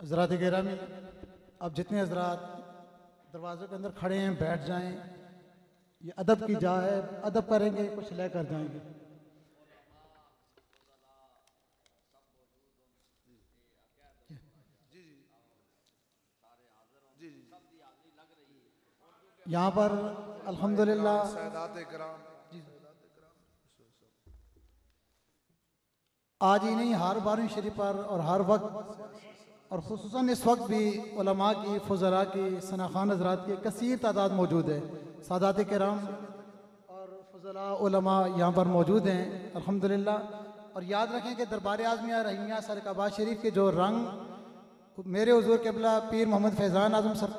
हज़रात गिरामी, अब जितने हज़रात दरवाज़े के अंदर खड़े हैं बैठ जाएं। ये अदब की जा है, अदब करेंगे, कुछ लेकर जाएंगे। यहाँ पर अल्हम्दुलिल्लाह आज ही नहीं, हर 12वीं शरीफ पर और हर वक्त और ख़ुसूसन इस वक्त भी उलमा की, फुज़रा की, सनाखान हज़रात की कसीर तादाद मौजूद है। सादात किराम और फुज़ला उलमा यहाँ पर मौजूद हैं अल्हम्दुलिल्लाह। और याद रखें कि दरबार आज़मिया रहीमिया सरकाबाद शरीफ के जो रंग मेरे हुज़ूर क़िबला पीर मोहम्मद फैज़ान आज़म सर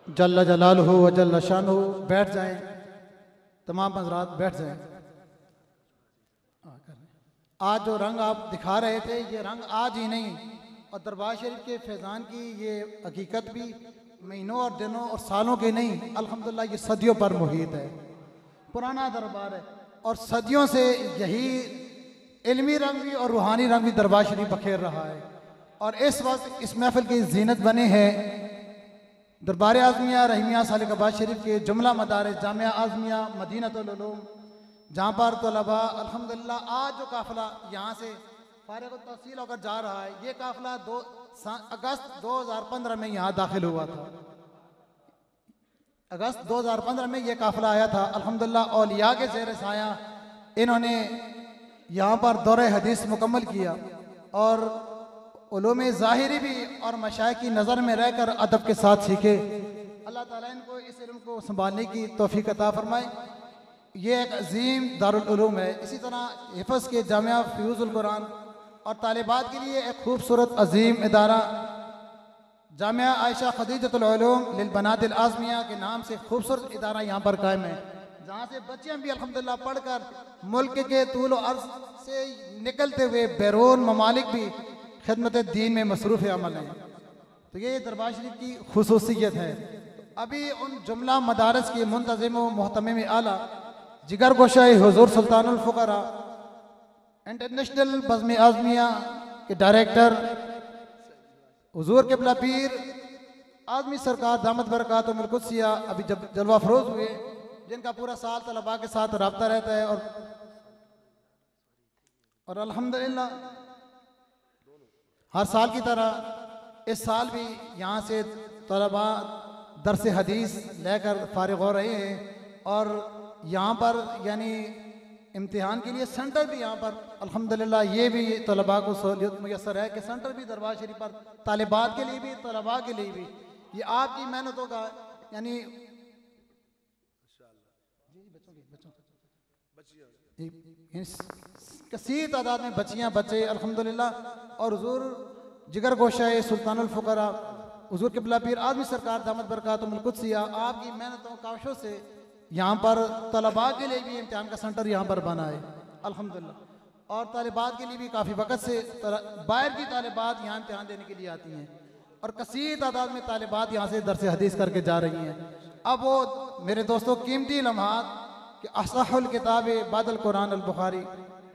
जल्ल जलालहू व जल्ल शानुहु, बैठ जाएं, तमाम हज़रात बैठ जाएं। आज जो रंग आप दिखा रहे थे, ये रंग आज ही नहीं, और दरबार शरीफ के फैज़ान की ये हकीकत भी महीनों और दिनों और सालों की नहीं, अल्हम्दुलिल्लाह ये सदियों पर मुहीत है। पुराना दरबार है और सदियों से यही इल्मी रंग भी और रूहानी रंग भी दरबार शरीफ बखेर रहा है। और इस वक्त इस महफिल की जीनत बने हैं दरबार आज़मिया रहीमिया सालिकाबाद शरीफ के जुमला मदारिस जामिया आज़मिया मदीनतुल उलूम, जहाँ पर तलबा अल्हम्दुलिल्लाह आज जो काफ़िला यहाँ से फारिग तहसील होकर जा रहा है, ये काफ़िला अगस्त 2015 में यहाँ दाखिल हुआ था। अगस्त 2015 में ये काफ़िला आया था। अल्हम्दुलिल्लाह औलिया के ज़ेर साया इन्होंने यहाँ पर दौरे हदीस मुकम्मल किया और उलूम ज़ाहिरी भी और मशाइख की नज़र में रहकर अदब के साथ सीखे। अल्लाह ताला इनको इस इल्म को संभालने की तौफीक अता फरमाए। ये एक अजीम दारुल उलूम है। इसी तरह हिफ़्ज़ के जामिया फ़यूज़ुल कुरान और तालिबात के लिए एक खूबसूरत अजीम इदारा जामिया आयशा खदीजतुल उलूम लिल बनातिल आज़मिया के नाम से खूबसूरत इदारा यहाँ पर कायम है, जहाँ से बच्चियाँ भी अल्हम्दुलिल्लाह पढ़कर मुल्क के तूल और अर्ज़ से निकलते हुए बैरून ममालिक भी खिदमत दीन में मसरूफ़ अमल है। तो ये दरबार शरीफ की खुसूसियत है। अभी उन जुमला मदारस के मुंतज़िम व मुहतमिम आला जिगर गोशाए हुज़ूर सुल्तानुल फ़ुक़रा इंटरनेशनल बज़्म आज़मिया के डायरेक्टर हुज़ूर क़िबला पीर आज़मी सरकार दामत बरकातुहुल क़ुद्सिया अभी जब जलवा फ़रोज़ हुए, जिनका पूरा साल तलबा के साथ रब्ता रहता है। और अल्हम्दुलिल्लाह हर साल की तरह इस साल भी यहाँ से तलबा दर्स हदीस लेकर फारिग हो रहे हैं। और यहाँ पर यानी इम्तिहान के लिए सेंटर भी यहाँ पर अल्हम्दुलिल्लाह ये भी तलबा को सहूलियत मुयस्सर है कि सेंटर भी दरबार शरीफ पर तालिबात के लिए भी तलबा के लिए भी ये आपकी मेहनतों का यानी कसीर तादाद में बच्चियाँ बच्चे अल्हम्दुलिल्लाह। और हुज़ूर जिगर गोशाए सुल्तानुल फ़ुक़रा हुज़ूर क़िबला पीर आज़मी सरकार दामत बरकातुहुल क़ुद्सिया आपकी मेहनतों काविशों से यहाँ पर तलबा के लिए भी इम्तिहान का सेंटर यहाँ पर बना है अल्हम्दुलिल्लाह। और तालिबात के लिए भी काफ़ी वक़्त से बाहर की तालिबात यहाँ इम्तिहान देने के लिए आती हैं और कसीर तादाद में तालिबात यहाँ से दर्स हदीस करके जा रही हैं। अब वो मेरे दोस्तों कीमती लम्हात कि असहुल किताब बादल कुरान अल बुखारी,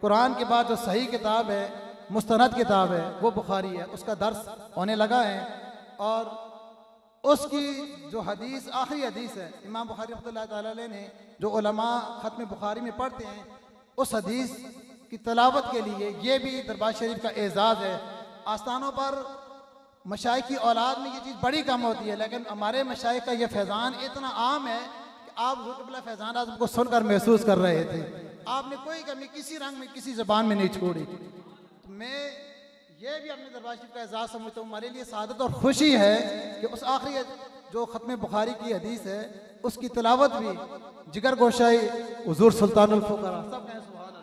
कुरान के बाद जो सही किताब है, मुस्तनद किताब है, वो बुखारी है। उसका दर्स होने लगा है और उसकी जो हदीस आखिरी हदीस है इमाम बुखारी रहमतुल्लाह तआला अलैह ने जो उलमा ख़त्म बुखारी में पढ़ते हैं, उस हदीस की तलावत के लिए ये भी दरबार शरीफ का एजाज़ है। आस्थानों पर मशाइख की औलाद में ये चीज़ बड़ी कम होती है, लेकिन हमारे मशाइख का ये फैज़ान इतना आम है कि आप हुज़ूर क़िबला फैज़ान आज़म को सुनकर महसूस कर रहे थे। आपने कोई कमी किसी रंग में किसी ज़बान में नहीं छोड़ी। तो मैं ये भी अपने दरबार शरीफ का एजाज़ समझता हूँ। हमारे लिए सादत और खुशी है कि उस आखिरी जो ख़त्म बुखारी की हदीस है उसकी तिलावत भी जिगर गोशाई हुज़ूर सुल्तानुल फ़ुक़रा सब कहें सुभान अल्लाह।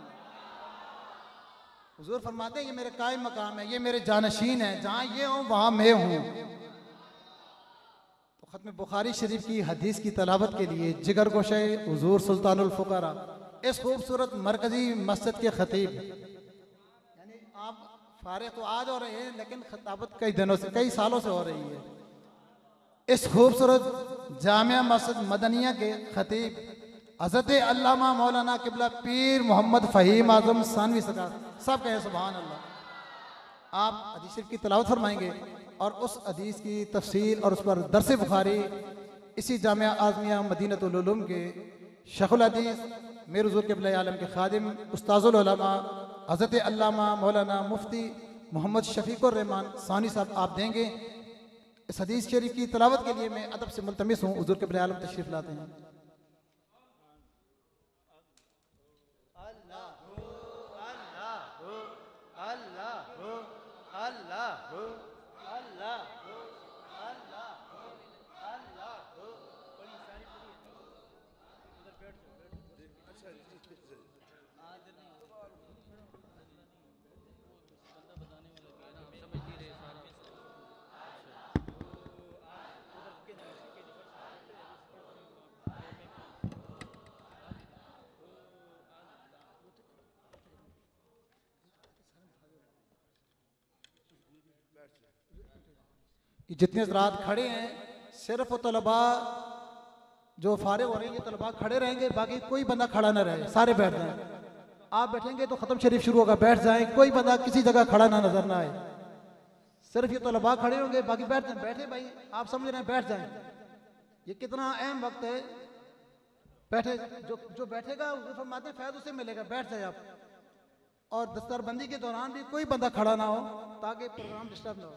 हुज़ूर फरमाते हैं ये मेरे कायम मकाम है, ये मेरे जानशीन है, जहाँ ये हूँ वहाँ मैं हूँ। तो ख़त्म बुखारी शरीफ की हदीस की तिलावत के लिए जिगर गोशाई हुज़ूर सुल्तानुल फ़ुक़रा इस खूबसूरत मरकज़ी मस्जिद के ख़तीब, यानी आप फारिग तो आज हो रहे हैं लेकिन खिताबत कई दिनों से कई सालों से हो रही है। इस खूबसूरत जामिया मस्जिद मदनिया के खतीब हज़रत अल्लामा मौलाना किबला पीर मोहम्मद फ़हीम आज़म सानवी सरकार सब कहे सुभान अल्लाह। आप हदीस शरीफ की तिलावत फरमाएंगे और उस हदीस की तफसील और उस पर दरस बुखारी इसी जामिया आज़मिया मदीनतुल उलूम के शेखुल हदीस मेरे हुज़ूर क़िबला आलम के खादिम उस्ताज़ुल उलमा हज़रत अल्लामा मौलाना मुफ्ती मोहम्मद शफीकुर रहमान सानी साहब आप देंगे। इस हदीस शरीफ की तिलावत के लिए मैं अदब से मुल्तमिस हूँ, हुज़ूर क़िबला आलम तशरीफ़ लाते हैं। जितने हज़रात खड़े हैं सिर्फ वो तलबा जो फारिग हो रहे हैं, तलबा खड़े रहेंगे, बाकी कोई बंदा खड़ा ना रहे, सारे बैठ जाएं। आप बैठेंगे तो ख़त्म शरीफ शुरू होगा, बैठ जाएं, कोई बंदा किसी जगह खड़ा ना नजर ना आए। सिर्फ ये तलबा खड़े होंगे, बाकी बैठ जाएं। बैठे भाई, आप समझ रहे हैं, बैठ जाएं। ये कितना अहम वक्त है, बैठे जो बैठेगा उसको फरमाते हैं फैज़ उसे मिलेगा, बैठ जाए आप। और दस्तरबंदी के दौरान भी कोई बंदा खड़ा ना हो ताकि प्रोग्राम डिस्टर्ब ना हो।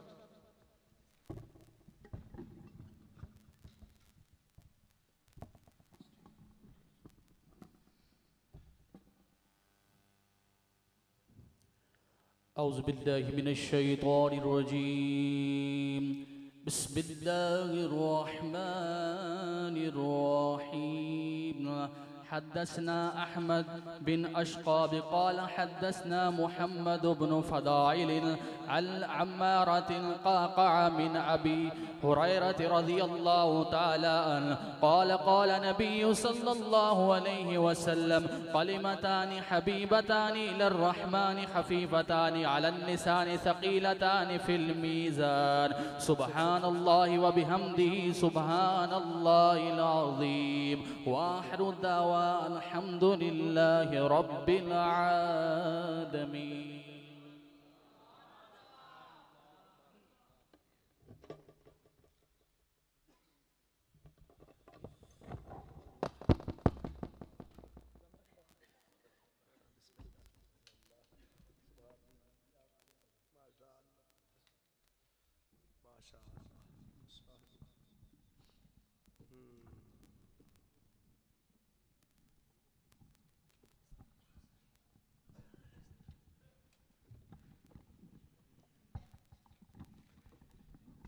औज़ु बिल्लाहि मिनश्शैतानिर्रजीम बिस्मिल्लाहिर्रहमानिर्रहीम। हद्दसना अहमद बिन अशक़ाब क़ाल हद्दसना मुहम्मद बिन फ़दाइल अल अम्मारतिल क़अक़अ मिन अबी हुरैरत रज़ियल्लाहु तआला अन्हु क़ाल क़ाल नबिय्यु सल्लल्लाहु अलैहि वसल्लम कलिमतानि हबीबतानि इलर्रहमानि खफ़ीफ़तानि अलन निसानि सक़ीलतानि फ़िल मीज़ान सुब्हानल्लाहि व बिहम्दिहि सुब्हानल्लाहिल अज़ीम व आखिरु दअवाना अल्हम्दुलिल्लाहि रब्बिल आलमीन।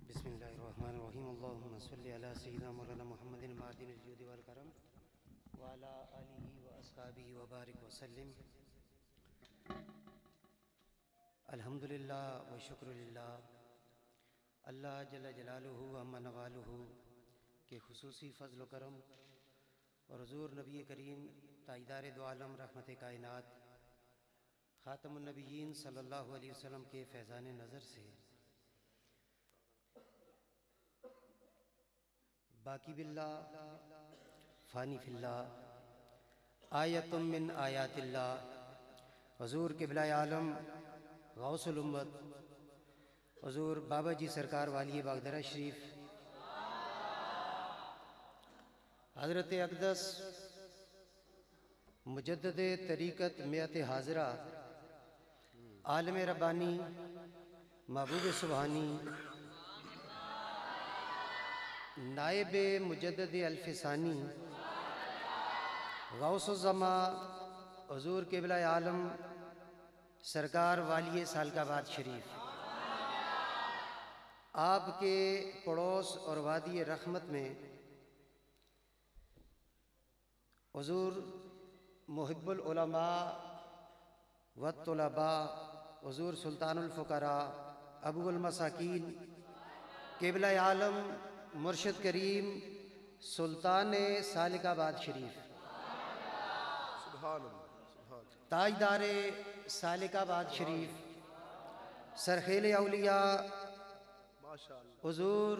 बिस्मिल्लाहिर्रहमानिर्रहीम। अल्लाहुम्मा सल्लि अला सय्यिदिना मौलाना मुहम्मदिन मादिनिल जुद वल करम व अला आलिहि व अस्हाबिहि व बारिक व सल्लिम। अल्हम्दुलिल्लाह व शुक्रुलिल्लाह। अल्लाह जल्ल जलालुहु व अम्मा नवालुहु के खुसूसी फ़ज़्ल व करम और हुज़ूर नबी करीम ताइदार दो आलम रहमत कायनात ख़ातमुन नबिय्यीन सल्लल्लाहु अलैहि वसल्लम के फैज़ान नज़र से बाकी बिल्लाह फ़ानी फ़िल्लाह आयतुम मिन आयातिल्लाह हुज़ूर क़िबला आलम गौसुल उम्मत हुज़ूर बाबा जी सरकार वाली बागदरा शरीफ हज़रत अक़दस मुजद्दिद तरीक़त मियत हाज़िरा आलम रब्बानी महबूब सुबहानी नायब मुजद्दिद अल्फ़सानी गौसुज़्ज़मा हुज़ूर क़िबला आलम सरकार वाली सालकाबाद शरीफ आपके पड़ोस और वादी रहमत में हुज़ूर मुहिब्बुल उलमा व तुलबा हुज़ूर सुल्तानुल फ़ुक़रा अबुल मसाकीन क़िबला आलम मुर्शिद करीम सुल्तान सालिकाबाद शरीफ ताजदार सालिकाबाद शरीफ सरखेल औलिया हुज़ूर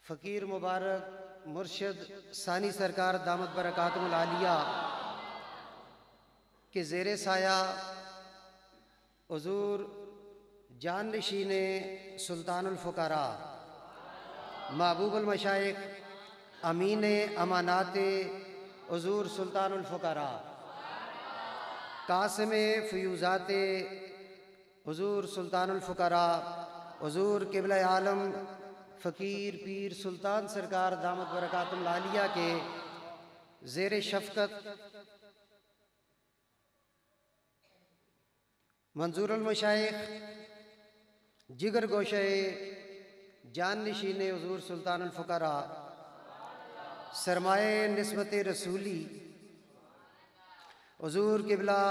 फ़कीर मुबारक मुर्शद सानी सरकार दामत बरकातुहुल आलिया के ज़ेरे साया हुज़ूर जाननशीन सुल्तानुल फ़ुक़रा महबूबुल मशाइख़ अमीन अमानात हुज़ूर सुल्तानुल फ़ुक़रा कासिम फ़यूज़ात हुज़ूर सुल्तानुल फ़ुक़रा हुज़ूर क़िबला आलम फ़कीर पीर सुल्तान सरकार दामत बरकातुहुल आलिया के ज़ेर शफ़क़त मंजूरुल मशाइख़ जिगर गोशे जाननशीन हुज़ूर सुल्तानुल फ़ुक़रा सरमाए निस्बत रसूली हुज़ूर क़िबला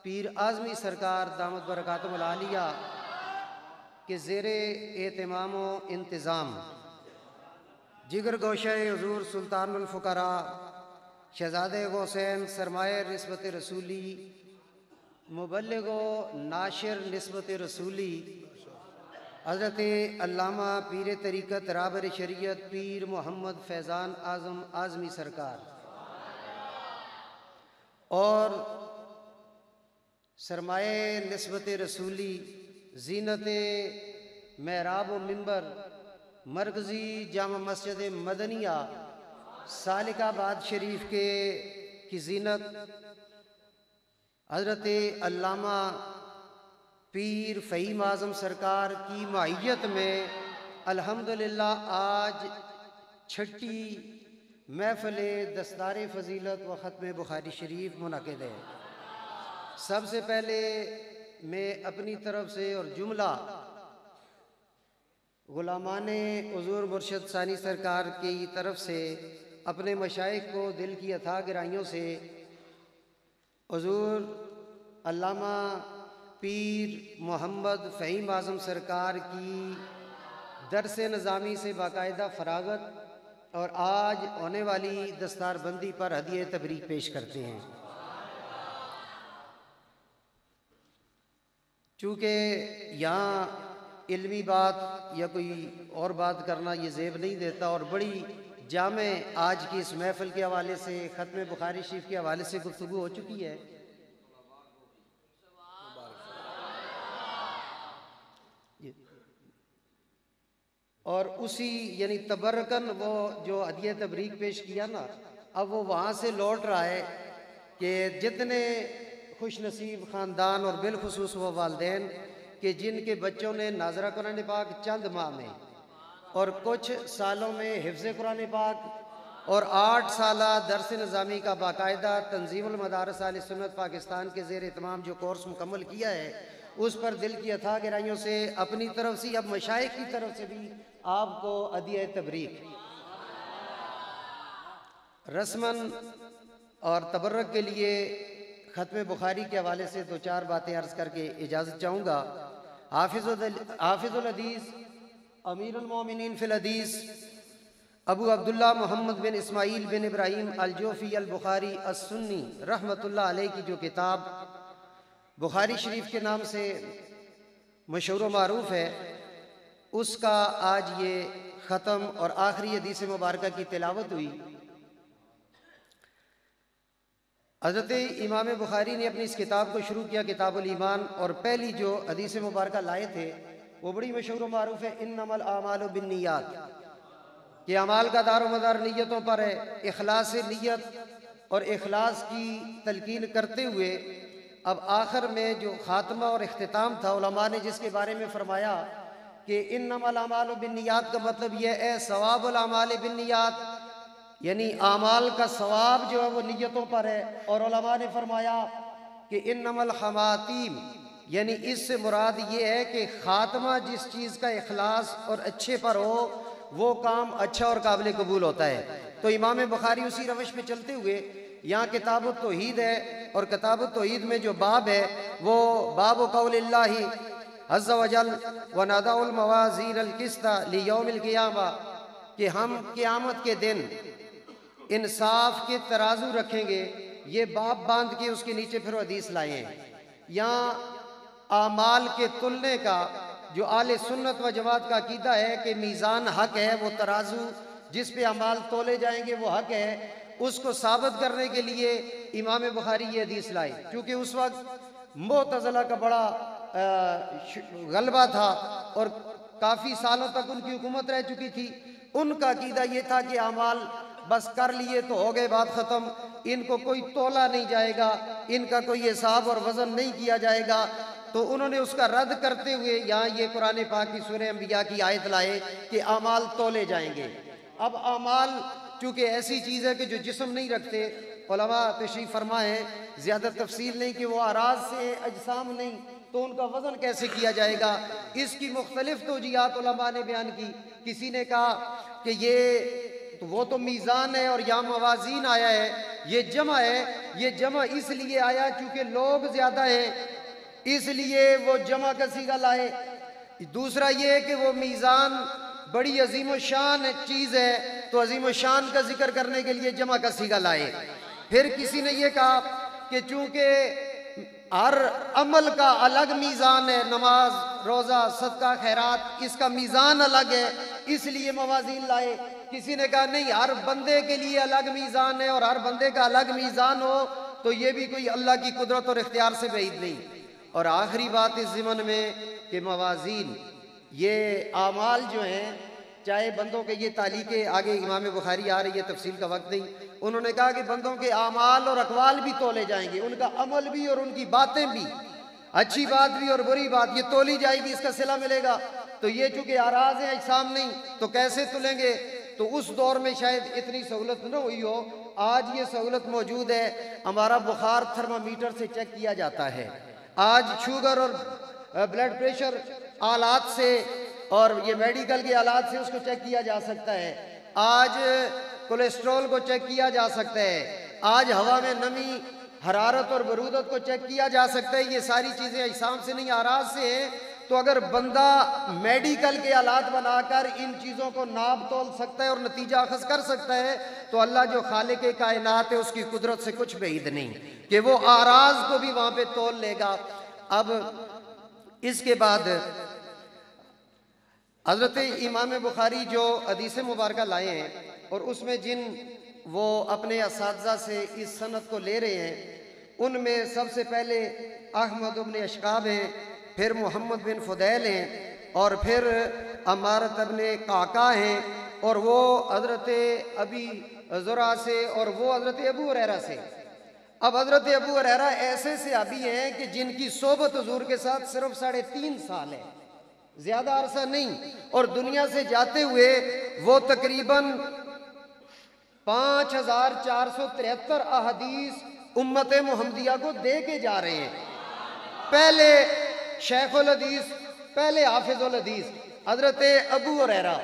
पीर आज़मी सरकार दामत बरकातुहुल आलिया के ज़ेरे एहतमाम व इंतज़ाम जिगर गोशे हुज़ूर सुल्तानुल फ़ुक़रा शहज़ादे हुसैन सरमाए निस्बत रसूली मुबल्लिग़ व नाशिर निस्बत रसूली हज़रत अल्लामा पीर तरीक़त राबर शरीयत पीर मोहम्मद फैज़ान आज़म आज़मी सरकार और सरमाए निस्बत रसूली ज़ीनत महराब व मिंबर मरकज़ी जामा मस्जिद मदनिया सालिकाबाद शरीफ के की ज़ीनत हज़रत अल्लामा पीर फ़हीम आज़म सरकार की माहियत में अल्हम्दुलिल्लाह आज छठी महफ़िल दस्तार फ़जीलत व ख़त्म बुखारी शरीफ मुनक़िद है। सबसे पहले मैं अपनी तरफ से और जुमला ग़ुलामाने हुज़ूर मुर्शद सानी सरकार की तरफ से अपने मशाइख़ को दिल की अथाह गहराइयों से हुज़ूर अल्लामा पीर मोहम्मद फ़हीम आज़म सरकार की दरस निज़ामी से बाकायदा फ़रागत और आज होने वाली दस्तारबंदी पर हदिये तबरीक पेश करते हैं। चूँकि यहाँ इल्मी बात या कोई और बात करना ये ज़ेब नहीं देता और बड़ी जामे आज की इस महफ़िल के हवाले से ख़त्म बुखारी शरीफ के हवाले से गुफ्तगू हो चुकी है। और उसी यानी तबरकन वो जो हदिया तबरीक पेश किया ना, अब वो वहाँ से लौट रहा है कि जितने खुश नसीब ख़ानदान और बिलखुसूस वो वालदैन कि जिनके बच्चों ने नाज़रा कुरान पाक चंद माह में और कुछ सालों में हिफ्ज़ कुरान पाक और 8 साला दरस निज़ामी का बाकायदा तंज़ीमुल मदारिस अहले सुन्नत पाकिस्तान के ज़ेर इत्माम जो कोर्स मुकम्मल किया है, उस पर दिल की अथाह गहराइयों से अपनी तरफ से अब मशाइख़ की तरफ से भी आपको हदिया तबरीक रस्मन और तबर्रक के लिए ख़त्म बुखारी के हवाले से 2-4 बातें अर्ज़ करके इजाज़त चाहूँगा। हाफिज़ुल हदीस अमीरुल मोमिनीन फिल हदीस अबू अब्दुल्ला मोहम्मद बिन इस्माइल बिन इब्राहीम अल-जोफ़ी अल-बुखारी अस-सुन्नी रहमतुल्लाह अलैह की जो किताब बुखारी शरीफ के नाम से मशहूर व मारूफ़ है, उसका आज ये ख़त्म और आखिरी हदीस मुबारका की तिलावत हुई। हज़रत इमाम बुखारी ने अपनी इस किताब को शुरू किया किताबुल ईमान, और पहली जो हदीस मुबारका लाए थे वो बड़ी मशहूर व मारूफ़ है, इन्नमल आमालु बिन्नियात, कि अमाल का दारो मदार नीयतों पर है। इखलास नीयत और इखलास की तलकीन करते हुए अब आखिर में जो ख़ात्मा और इख्तिताम था, उलमा ने जिसके बारे में फरमाया कि इन्नमल आमालु बिन्नियात का मतलब यह है सवाबुल आमाल बिन्नियात, यानी आमाल का सवाब जो है वो नीयतों पर है। और उलमा ने फरमाया कि इन्नमल खमातीम, यानी इससे मुराद ये है कि ख़ात्मा जिस चीज़ का इखलास और अच्छे पर हो वो काम अच्छा और काबिल कबूल होता है। तो इमाम बुखारी उसी रवश पे चलते हुए यहाँ किताब तौहीद है, और किताब तौहीद में जो बाब है वो बाब कौलिल्लाहि अज़्ज़ा वजल व नदाउल मवाज़ीन अल क़िस्ता लियौमिल क़ियामा, कि हम क़यामत के दिन इंसाफ के तराजू रखेंगे। ये बाब बांध के उसके नीचे फिर हदीस लाए हैं। यहाँ आमाल के तुलने का जो आले सुन्नत व जमात का अकीदा है कि मीज़ान हक है, वो तराजू जिस पे अमाल तोले जाएंगे वो हक है, उसको साबित करने के लिए इमाम बुखारी ये हदीस लाए। क्योंकि उस वक्त मुअतज़िला का बड़ा गलबा था और काफ़ी सालों तक उनकी हुकूमत रह चुकी थी। उनका अकीदा ये था कि अमाल बस कर लिए तो हो गए, बात ख़त्म, इनको कोई तोला नहीं जाएगा, इनका कोई हिसाब और वज़न नहीं किया जाएगा। तो उन्होंने उसका रद्द करते हुए यहाँ ये कुरान पाक की सूरह अंबिया की आयत लाए कि अमाल तोले जाएंगे। अब अमाल चूँकि ऐसी चीज़ है कि जो जिस्म नहीं रखते, उलमा तशरीफ़ फरमाए ज़्यादा तफसील नहीं कि वो आराज से अजसाम नहीं, तो उनका वज़न कैसे किया जाएगा। इसकी मुख्तलिफ तौजीहात उलमा ने बयान की। किसी ने कहा कि ये तो वो तो मीज़ान है और यहाँ मवाज़ीन आया है, ये जमा है, ये जमा इसलिए आया क्योंकि लोग ज़्यादा हैं, इसलिए वो जमा का सीगा लाए। दूसरा ये कि वो मीज़ान बड़ी अजीम शान चीज़ है, तो अजीम शान का जिक्र करने के लिए जमा का सीगा लाए। फिर किसी ने ये कहा कि चूँकि हर अमल का अलग मीज़ान है, नमाज, रोज़ा, सदका, खैरात, इसका मीज़ान अलग है, इसलिए मवाज़ीन लाए। किसी ने कहा नहीं, हर बंदे के लिए अलग मीज़ान है और हर बंदे का अलग मीज़ान हो तो ये भी कोई अल्लाह की कुदरत और इख्तियार से बैद नहीं। और आखिरी बात इस ज़िमन में कि मवाज़ीन ये आमाल जो हैं, चाहे बंदों के, ये तालीके आगे इमाम बुखारी आ रही है, तफसील का वक्त नहीं, उन्होंने कहा कि बंदों के आमाल और अक़वाल भी तोले जाएंगे, उनका अमल भी और उनकी बातें भी, अच्छी बात भी और बुरी बात, ये तोली जाएगी, इसका सिला मिलेगा। तो ये चूँकि आराज है, अजसाम नहीं, तो कैसे तुलेंगे। तो उस दौर में शायद इतनी सहूलत न हुई हो, आज ये सहूलत मौजूद है। हमारा बुखार थर्मामीटर से चेक किया जाता है, आज शुगर और ब्लड प्रेशर आलात से और ये मेडिकल के आलात से उसको चेक किया जा सकता है, आज कोलेस्ट्रॉल को चेक किया जा सकता है, आज हवा में नमी, हरारत और बरूदत को चेक किया जा सकता है। ये सारी चीज़ें अजसाम से नहीं, आराज से हैं। तो अगर बंदा मेडिकल के आलात बनाकर इन चीज़ों को नाप तोल सकता है और नतीजा अखज़ कर सकता है, तो अल्लाह जो खालिक कायनात है उसकी कुदरत से कुछ बैद नहीं कि वो आराज को भी वहाँ पे तोल लेगा। अब इसके बाद हज़रत इमाम बुखारी जो हदीस मुबारक लाए हैं और उसमें जिन वो अपने असातिज़ा से इस सनद को ले रहे हैं, उनमें सबसे पहले अहमद इब्न अशकाब हैं, फिर मोहम्मद बिन फुदैल हैं और फिर अमारत इब्न काका हैं और वो हज़रत अबी ज़ुरा से और वो हज़रत अबू हुरैरा से। अब हज़रत अबू हुरैरा ऐसे सहाबी हैं कि जिनकी सोबत हुज़ूर के साथ सिर्फ 3.5 साल है, ज़्यादा अरसा नहीं, और दुनिया से जाते हुए वो तकरीबन 5473 अहदीस उम्मत मुहम्मदिया को दे के जा रहे हैं। पहले शेखुल हदीस, पहले हाफिजुल हदीस हज़रत अबू हुरैरा,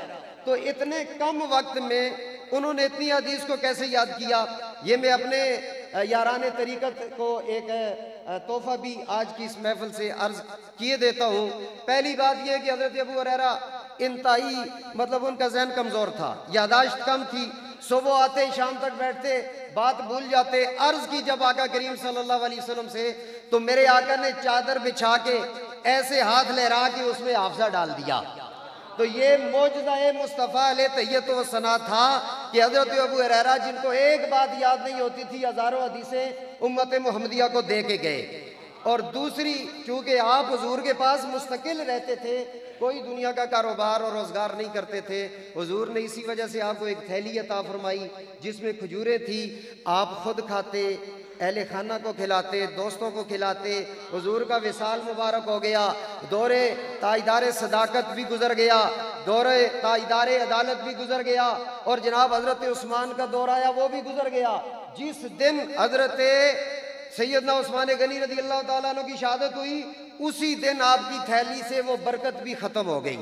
तो इतने कम वक्त में उन्होंने इतनी हदीस को कैसे याद किया। ये मैं अपने यारान तरीक़त को एक तोहफ़ा भी आज की इस महफिल से अर्ज़ किए देता हूँ। पहली बात यह कि हज़रत अबू हुरैरा इंतहाई मतलब उनका जहन कमज़ोर था, यादाश्त कम थी, सुबह आते शाम तक बैठते, बात भूल जाते। अर्ज़ की जब आका करीम सल्लल्लाहु अलैहि वसल्लम से, तो मेरे आका ने चादर बिछा के ऐसे हाथ लहरा के उसमें हाफ़ज़ा डाल दिया। तो ये मौजज़ा मुस्तफ़ा अलैहि तहियत व सना था कि हज़रत अबू हुरैरा जिनको एक बात याद नहीं होती थी, हज़ारों हदीसें उम्मत मुहम्मदिया को दे के गए। और दूसरी, चूँकि आप हुजूर के पास मुस्तकिल रहते थे, कोई दुनिया का कारोबार और रोज़गार नहीं करते थे, हुजूर ने इसी वजह से आपको एक थैली अता फरमाई जिसमें खजूरें थी, आप खुद खाते, अहले खाना को खिलाते, दोस्तों को खिलाते। हुजूर का विसाल मुबारक हो गया, दौरे ताजदार सदाकत भी गुजर गया, दौरे ताजदार अदालत भी गुजर गया, और जनाब हज़रत उस्मान का दौर आया, वो भी गुजर गया। जिस दिन हज़रत सैयदना उस्मान गनी रज़ी अल्लाह ताला अन्हु की शहादत हुई, उसी दिन आपकी थैली से वो बरकत भी ख़त्म हो गई।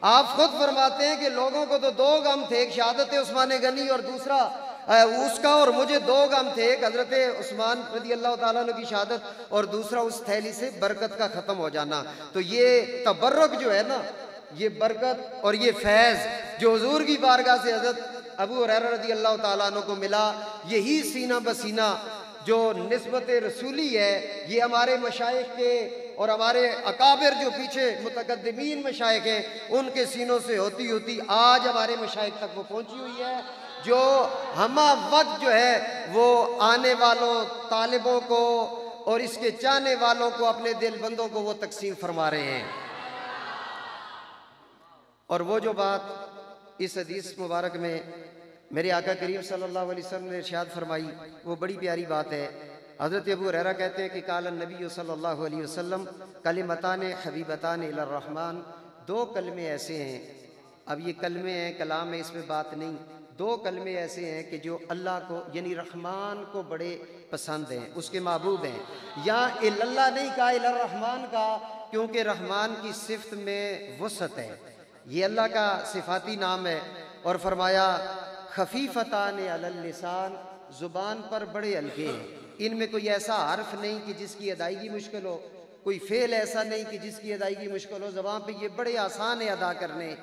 आप खुद फरमाते हैं कि लोगों को तो 2 गम थे, एक शहादत उस्मान गनी और दूसरा उसका, और मुझे 2 गम थे, एक हज़रत उस्मान रज़ी अल्लाह ताला अन्हु की शहादत और दूसरा उस थैली से बरकत का ख़त्म हो जाना। तो ये तबर्रुक जो है ना, ये बरकत और ये फैज़ जो हुजूर की बारगाह से हज़रत अबू हुरैरा रज़ी अल्लाह ताला अन्हु को मिला, यही सीना बसीना जो निस्बत रसूली है, ये हमारे मशाइख के और हमारे अकाबिर जो पीछे मुतकद्दिमीन मशाइख हैं उनके सीनों से होती होती आज हमारे मशाइख तक वो पहुंची हुई है, जो हम वक्त जो है वो आने वालों तालिबों को और इसके चाहने वालों को, अपने दिल बंदों को वो तकसीम फरमा रहे हैं। और वो जो बात इस हदीस मुबारक में मेरे आका करीम सल्लल्लाहु अलैहि वसल्लम ने इरशाद फरमाई, वो बड़ी प्यारी बात है। हज़रत अबू हुरैरा कहते हैं कि काल नबी सल्लल्लाहु अलैहि वसल्लम कलिमतान हबीबतान इलर रहमान, दो कलमे ऐसे हैं, अब ये कलमे हैं, कलाम है, इसमें बात नहीं, दो कलमे ऐसे हैं कि जो अल्लाह को यानी रहमान को बड़े पसंद हैं, उसके महबूब हैं। यहाँ इल्लल्लाह नहीं कहा, इलर रहमान का, क्योंकि रहमान की सिफ्त में वसअत है, ये अल्लाह का सिफाती नाम है। और फरमाया खफीफतान अलल लिसान, ज़ुबान पर बड़े हल्के हैं, इनमें कोई ऐसा हर्फ नहीं कि जिसकी अदायगी मुश्किल हो, कोई फेल ऐसा नहीं कि जिसकी अदायगी मुश्किल हो, ज़बान पे ये बड़े आसान है अदा करने।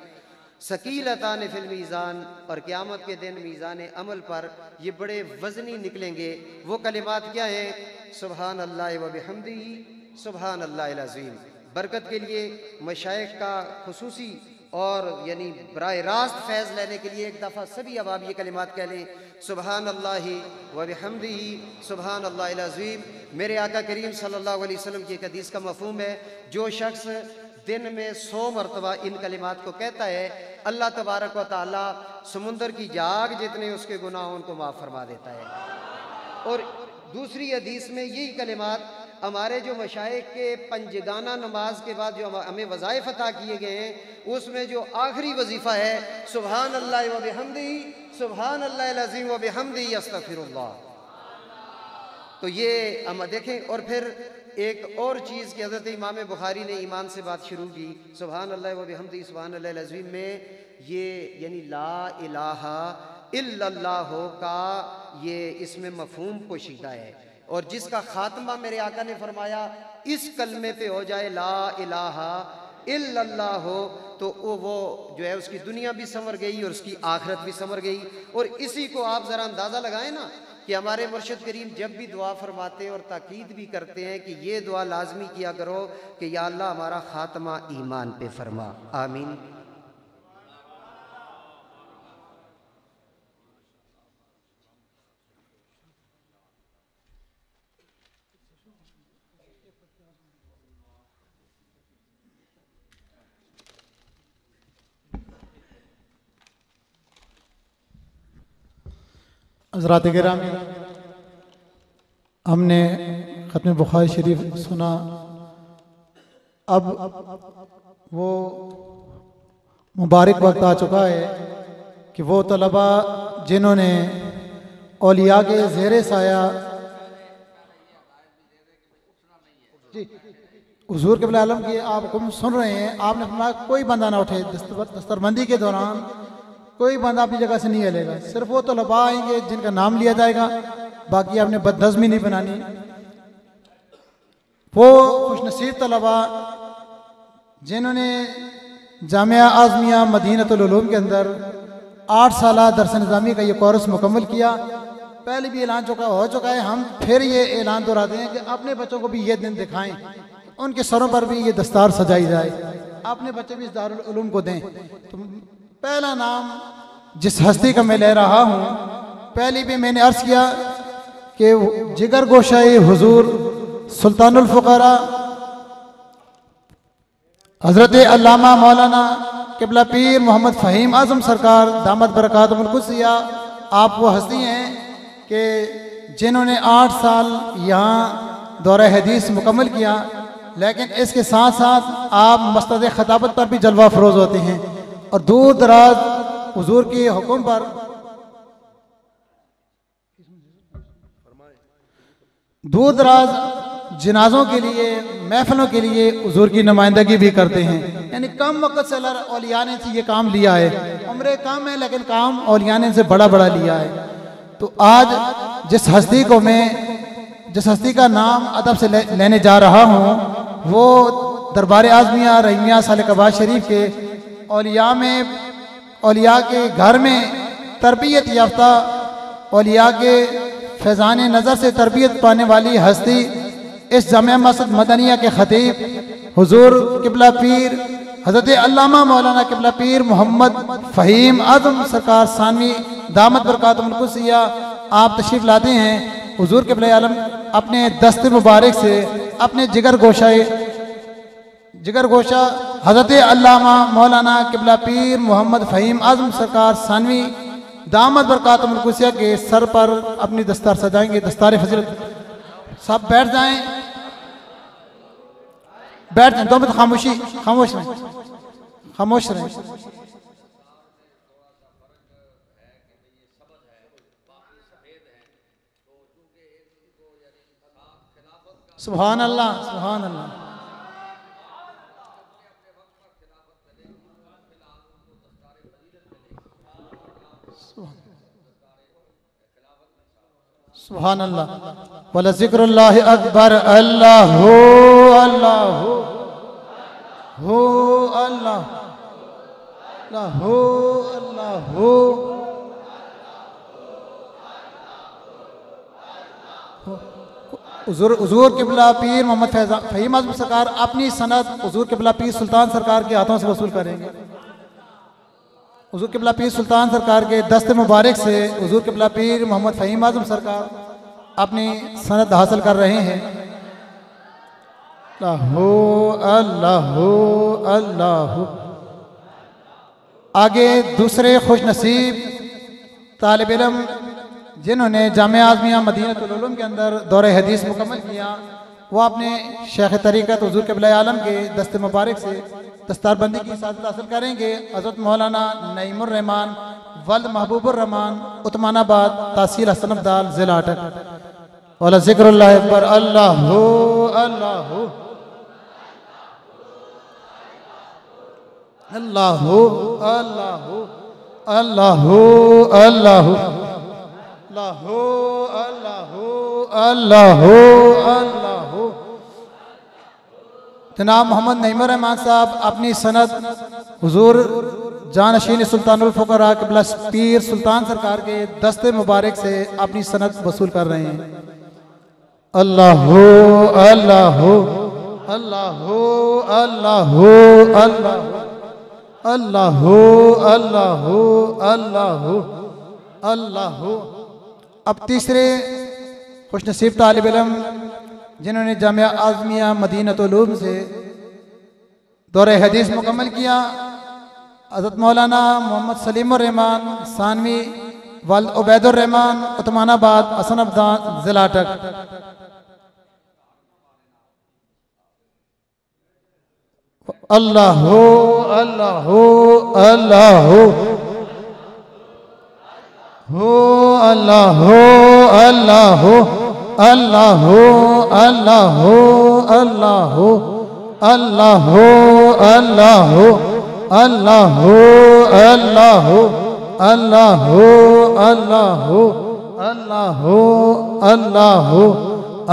सकीलतान फिल मीज़ान, और क़यामत के दिन मीज़ान अमल पर ये बड़े वज़नी निकलेंगे। वो कलिमात क्या हैं? सुबहान अल्लाह व बिहम्दिही, सुबहान अल्लाहिल अज़ीम। बरकत के लिए मशाइख का खुसूसी और यानी बराह रास्त फैज़ लेने के लिए एक दफ़ा सभी अब आप ये कलिमात कह लें, सुबहान अल्लाहि व बिहम्दिही, सुबहान अल्लाहिल अज़ीम। मेरे आका करीम सल्लल्लाहु अलैहि वसल्लम की एक हदीस का मफ़हूम है, जो शख्स दिन में 100 मरतबा इन कलिमात को कहता है, अल्लाह तबारक व तआला समुंदर की जाग जितने उसके गुनाह उनको माफ़ फरमा देता है। और दूसरी हदीस में यही कलिमात हमारे जो मशाइख के पंजगाना नमाज के बाद जो हमें वज़ाइफ अता किए गए हैं, उसमें जो आखिरी वजीफ़ा है सुबहान अल्लाह व बिहम्दिही, सुबहान अल्लाहिल अज़ीम व बिहम्दिही अस्तग़फिरुल्लाह। तो ये हम देखें। और फिर एक और चीज़ कि हज़रत इमाम बुखारी ने ईमान से बात शुरू की, सुबहान अल्लाह व बिहम्दिही सुबहान अल्लाहिल अज़ीम में ये यानी ला इलाहा इल्लल्लाह का ये इसमें मफ़हूम पोशीदा है। और जिसका खात्मा मेरे आका ने फरमाया इस कलमे पे हो जाए, ला इलाहा इल्लल्लाह हो, तो वो जो है उसकी दुनिया भी संवर गई और उसकी आखिरत भी संवर गई। और इसी को आप ज़रा अंदाज़ा लगाएं ना कि हमारे मुर्शिद करीम जब भी दुआ फरमाते हैं और ताकीद भी करते हैं कि ये दुआ लाजमी किया करो कि या अल्लाह हमारा खात्मा ईमान पे फरमा, आमीन। हज़रात गिरामी, हमने ख़त्म बुखारी शरीफ सुना। अब वो मुबारक वक्त आ चुका है कि वो तलबा जिन्होंने औलिया के ज़ेरे साया जी हुजूर के आलम की आप हुक्म सुन रहे हैं, आपने फरमाया कोई बंदा ना उठे, दस्तरबंदी के दौरान कोई बंदा अपनी जगह से नहीं हिलेगा, सिर्फ वो तलबा आएंगे जिनका नाम लिया जाएगा, बाकी आपने बदनज़मी नहीं बनानी। वो खुशनसीब तलबा जिन्होंने जामिया आज़मिया मदीनतुल उलूम के अंदर 8 साल दरस निज़ामी का ये कोर्स मुकम्मल किया, पहले भी ऐलान हो चुका है, हम फिर ये ऐलान दोहराते हैं कि अपने बच्चों को भी ये दिन दिखाएं, उनके सरों पर भी ये दस्तार सजाई जाए, अपने बच्चे भी इस दारुल उलूम को दें। तो पहला नाम जिस हस्ती का मैं ले रहा हूँ, पहले भी मैंने अर्ज़ किया कि जिगर गोशाए हुजूर सुल्तानुल फुक़रा हज़रत अल्लामा मौलाना क़िबला पीर मोहम्मद फ़हीम आज़म सरकार दामद बरकातुहुल कुद्सिया, आप वो हस्ती हैं कि जिन्होंने 8 साल यहाँ दौरा हदीस मुकम्मल किया, लेकिन इसके साथ साथ आप मस्तद खताबत पर भी जलवा फरोज़ होते हैं और दूर दराज हुजूर के हुक्म पर दूर दराज जनाजों के लिए महफिलों के लिए हुजूर की नुमाइंदगी भी करते हैं। यानी कम वक्त से औलिया ने से ये काम लिया है, उम्र कम है लेकिन काम औलिया ने से बड़ा बड़ा लिया है। तो आज जिस हस्ती का नाम अदब से लेने जा रहा हूँ, वो दरबार आज़मिया रहीमिया सालिकाबाद शरीफ के औलिया के घर में तरबियत याफ्ता, औलिया के फैज़ान नज़र से तरबियत पाने वाली हस्ती इस जामिया मस्जिद मदनिया के खतीब हुजूर किबला पीर हज़रत अल्लामा मौलाना किबला पीर मोहम्मद फ़हीम आज़म सरकार सानवी दामत बरकातुहुल कुद्सिया आप तशरीफ़ लाते हैं। हुजूर किबला आलम अपने दस्ते मुबारक से अपने जिगर गोशा हज़रत अल्लामा मौलाना किबला पीर मोहम्मद फ़हीम आज़म सरकार सानवी दामत बरकातुहुल कुद्सिया के सर पर अपनी दस्तार सजाएंगे। दस्तार फजीलत सब बैठ जाएं, बैठ जाएं, 2 मिनट खामोश रहें। सुभान अल्लाह, सुभान अल्लाह। सुभान अल्लाह। वला ज़िक्रुल्लाह अकबर। अल्लाह हो, अल्लाह हो, अल्लाह, अल्लाह हो, अल्लाह हो। हुजूर किबला पीर मोहम्मद फ़हीम आज़म सरकार अपनी सनद हुजूर किबला पीर सुल्तान सरकार के हाथों से वसूल करेंगे। हुजूर किबला पीर सुल्तान सरकार के दस्ते मुबारक से हुजूर किबला पीर मोहम्मद फ़हीम आज़म सरकार अपनी सनद हासिल कर रहे हैं। अल्लाह हो, अल्लाह हो, अल्लाह हो। आगे दूसरे खुश नसीब तालिब इल्म जिन्होंने जामिया आज़मिया मदीनतुल उलूम के अंदर दौरे हदीस मुकम्मल किया, वो अपने शेख तरीक़त हुजूर किबला आलम के दस्ते मुबारक से दस्तारबंदी की सादत हासिल करेंगे। हज़रत मौलाना नईमुर रहमान वल्द महबूबुर रहमान उस्मानाबाद तहसील हसन अब्दाल ज़िला अटक। वला ज़िक्रुल्लाह अकबर। अल्लाह हो, अल्लाह हो, अल्लाह हो, अल्लाह हो, अल्लाह हो, अल्लाह हो, अल्लाह हो, अल्लाह हो, अल्लाह हो, अल्लाह हो। जनाब मोहम्मद नईमुर रहमान साहब अपनी सनद हुजूर जानशीन सुल्तानुल फुक़रा किबला पीर सुल्तान सरकार के दस्ते मुबारक से अपनी सनद वसूल कर रहे हैं। अल्लाह हो, अल्लाह हो, अल्लाह हो, अल्लाह हो, अल्लाह हो, अल्लाह हो, अल्लाह हो, अल्लाह हो, अल्लाह हो। अब तीसरे खुशनसीब तालिब इल्म जिन्होंने जामिया आज़मिया मदीनतुल उलूम से दौरे हदीस मुकम्मल किया, हज़रत मौलाना मोहम्मद सलीमुर रहमान सानवी वल्द उबैदुर रहमान उस्मानाबाद हसन अब्दाल ज़िला अटक। अल्लाह हो, अल्लाह हो, अल्लाह हो, अल्लाह हो, अल्लाह हो, अल्लाह हो, अल्लाह हो, अल्लाह हो, अल्लाह हो, अल्लाह हो, अल्लाह हो, अल्लाह हो, अल्लाह हो, अल्लाह हो, अल्लाह हो, अल्लाह हो,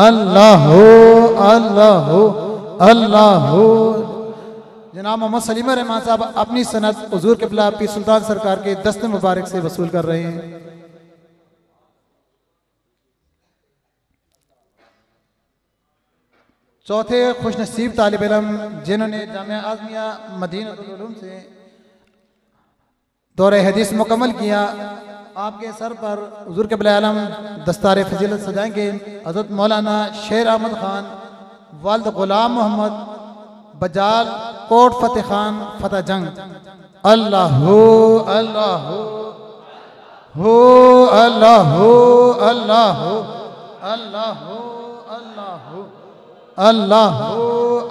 अल्लाह हो, अल्लाह हो, अल्लाह हो। जनाब मोहम्मद सलीम रहमान साहब अपनी सनद हुजूर किबला पीर सुल्तान सरकार के दस्ते मुबारक से वसूल कर रहे हैं। चौथे खुशनसीब तालिब इल्म जिन्होंने जामिया आज़मिया मदीनतुल उलूम से दौरे हदीस मुकम्मल किया, आपके सर पर हुजूर किबला आलम दस्तार फजीलत सजाएंगे। हज़रत मौलाना शेर अहमद खान वालिद गुलाम मोहम्मद बजाल कोट फतेह खान फतेह जंग। अल्लाह हो, अल्लाह हो, अल्लाह हो, अल्लाह हो, अल्लाह हो, अल्लाह हो, अल्लाह हो,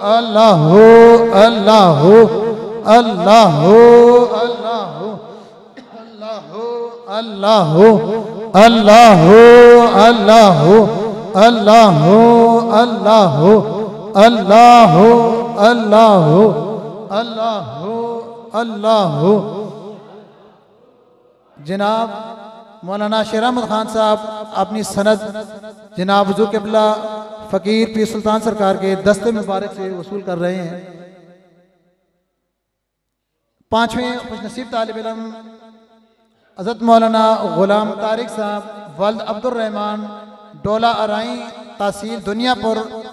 अल्लाह हो, अल्लाह हो, अल्लाह हो, अल्लाह हो, अल्लाह हो, अल्लाह हो, अल्लाह हो, अल्लाह हो, अल्लाह हो, अल्लाह हो, अल्लाह हो, अल्लाह हो, अल्लाह हो। जनाब मौलाना शेर अहमद खान साहब अपनी सनद जनाब हुजूर किबला फ़कीर पीर सुल्तान सरकार के दस्ते मुबारक से वसूल कर रहे हैं। पांचवें खुशनसीब तालिब इल्म हज़रत मौलाना गुलाम तारिक साहब वल्द अब्दुर रहमान डोला अराई तहसील दुनियापुर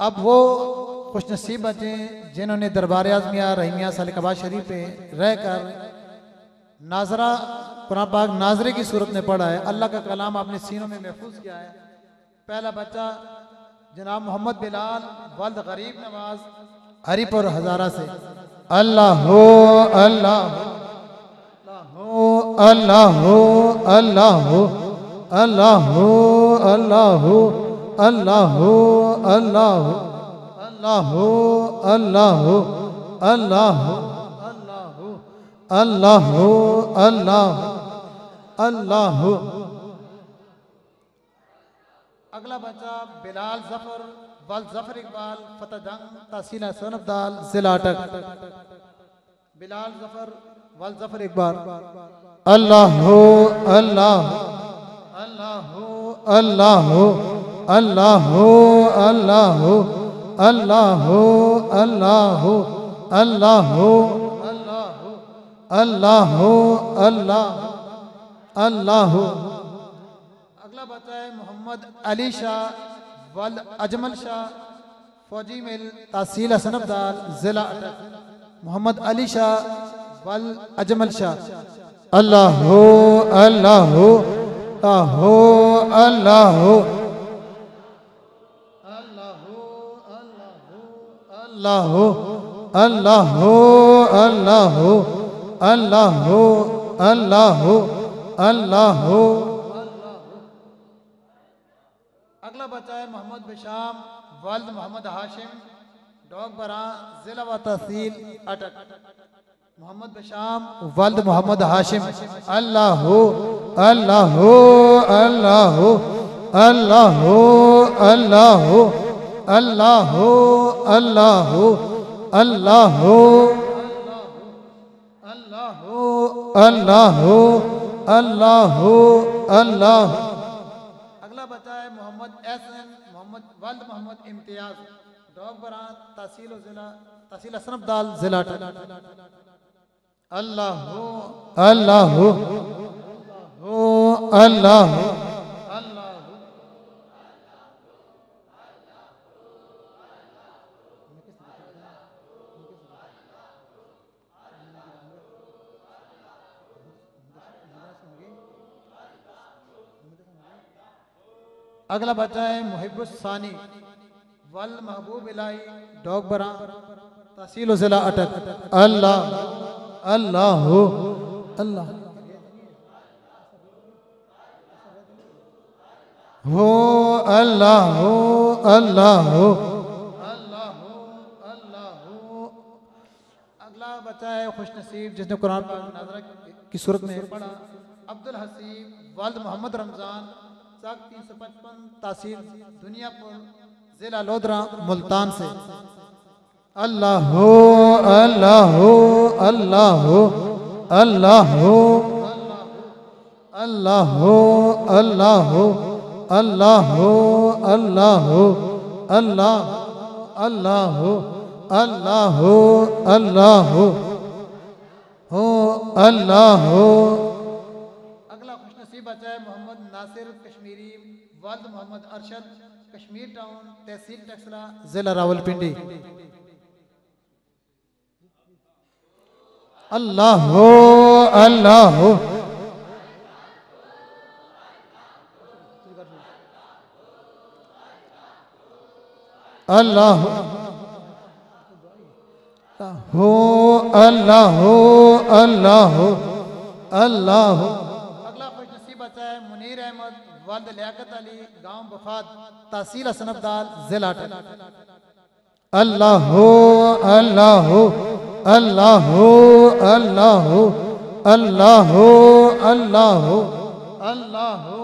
अब वो खुशनसीब बचे जिन्होंने दरबार आज़मिया रहीमिया सालिकाबाद शरीफ पे रहकर नाजरा कुरान पाक नाजरे की सूरत में पढ़ा है। अल्लाह का कलाम आपने सीनों में महफूज किया है। पहला बच्चा जनाब मोहम्मद बिलाल वल्द गरीब नवाज हरीपुर हजारा से। अल्लाह हो अल्लाह हो अल्लाह हो अल्लाह हो अल्लाह हो अल्लाह हो अल्लाह हो अल्लाह हो अल्लाह हो अल्लाह हो अल्लाह हो अल्लाह हो अल्लाह अल्लाह हो। अगला बच्चा बिलाल जफर वल जफर इकबाल फतेह जंग तहसील सनबदाल जिला अटक। बिलाल जफर वल जफर इकबाल। अल्लाह हो अल्लाह अल्लाह हो अल्लाह हो अल्लाह हो अल्लाह हो अल्लाह हो अल्लाह हो अल्लाह हो अल्लाह हो अल्लाह अल्लाह हो। अगला बच्चा है मोहम्मद अली शाह वल अजमल शाह फौजी मिल तहसील सनबदाल जिला अटक। मोहम्मद अली शाह वल अजमल शाह। अल्लाह हो अल्लाह हो अल्लाह हो अल्लाह हो अल्लाह हो अल्लाह हो अल्लाह हो अल्लाह हो अल्लाह हो अल्लाह हो। अगला बच्चा है मोहम्मद बिशाम वल्द मोहम्मद हाशिम डॉग बरा जिला व तहसील अटक। मोहम्मद बिशाम वल्द मोहम्मद हाशिम। अल्लाह हो अल्लाह हो अल्लाह हो अल्लाह हो अल्लाह हो अल्लाह हो अल्लाह हो अल्लाह हो अल्लाह हो अल्लाह हो अल्लाह। अगला बच्चा है मोहम्मद एहसन मोहम्मद वल्द मोहम्मद इम्तियाज डॉग बरा तहसील जिला तहसील सनबदाल जिला। अल्लाह हो अल्लाह हो अल्लाह हो अगला बच्चा है मुहिब्बुस सानी वल महबूब इलाही डॉग बरा तहसील जिला अटक। अल्लाह अल्लाह हो अल्लाह हो अल्लाह हो अल्लाह हो अल्लाह हो अल्लाह हो। अगला बच्चा है खुशनसीब जिसने कुरान पाक नाज़रा की सूरत में पढ़ा। अब्दुल हसीब वल्द मोहम्मद रमजान 355 तहसील दुनियापुर जिला लोधरा मुल्तान से। अल्लाह हो अल्लाह हो अल्लाह हो अल्लाह हो अल्लाह हो अल्लाह हो अल्लाह हो अल्लाह हो अल्लाह अल्लाह हो अल्लाह हो अल्लाह हो अल्लाह हो। अगला खुशनसीब बच्चा है मोहम्मद नासिर कश्मीरी वल्द मोहम्मद अरशद कश्मीर टाउन तहसील टक्सला जिला रावलपिंडी। अल्लाह हो अल्लाह हो अल्लाह हो अल्लाह हो अल्लाह हो अल्लाह हो। अगला खुशनसीब बच्चा है मुनीर अहमद वल्द लियाकत अली गांव बुखात तहसील सनबदाल जिला। अल्लाह हो अल्लाह हो अल्लाह हो अल्लाह हो अल्लाह हो अल्लाह हो अल्लाह हो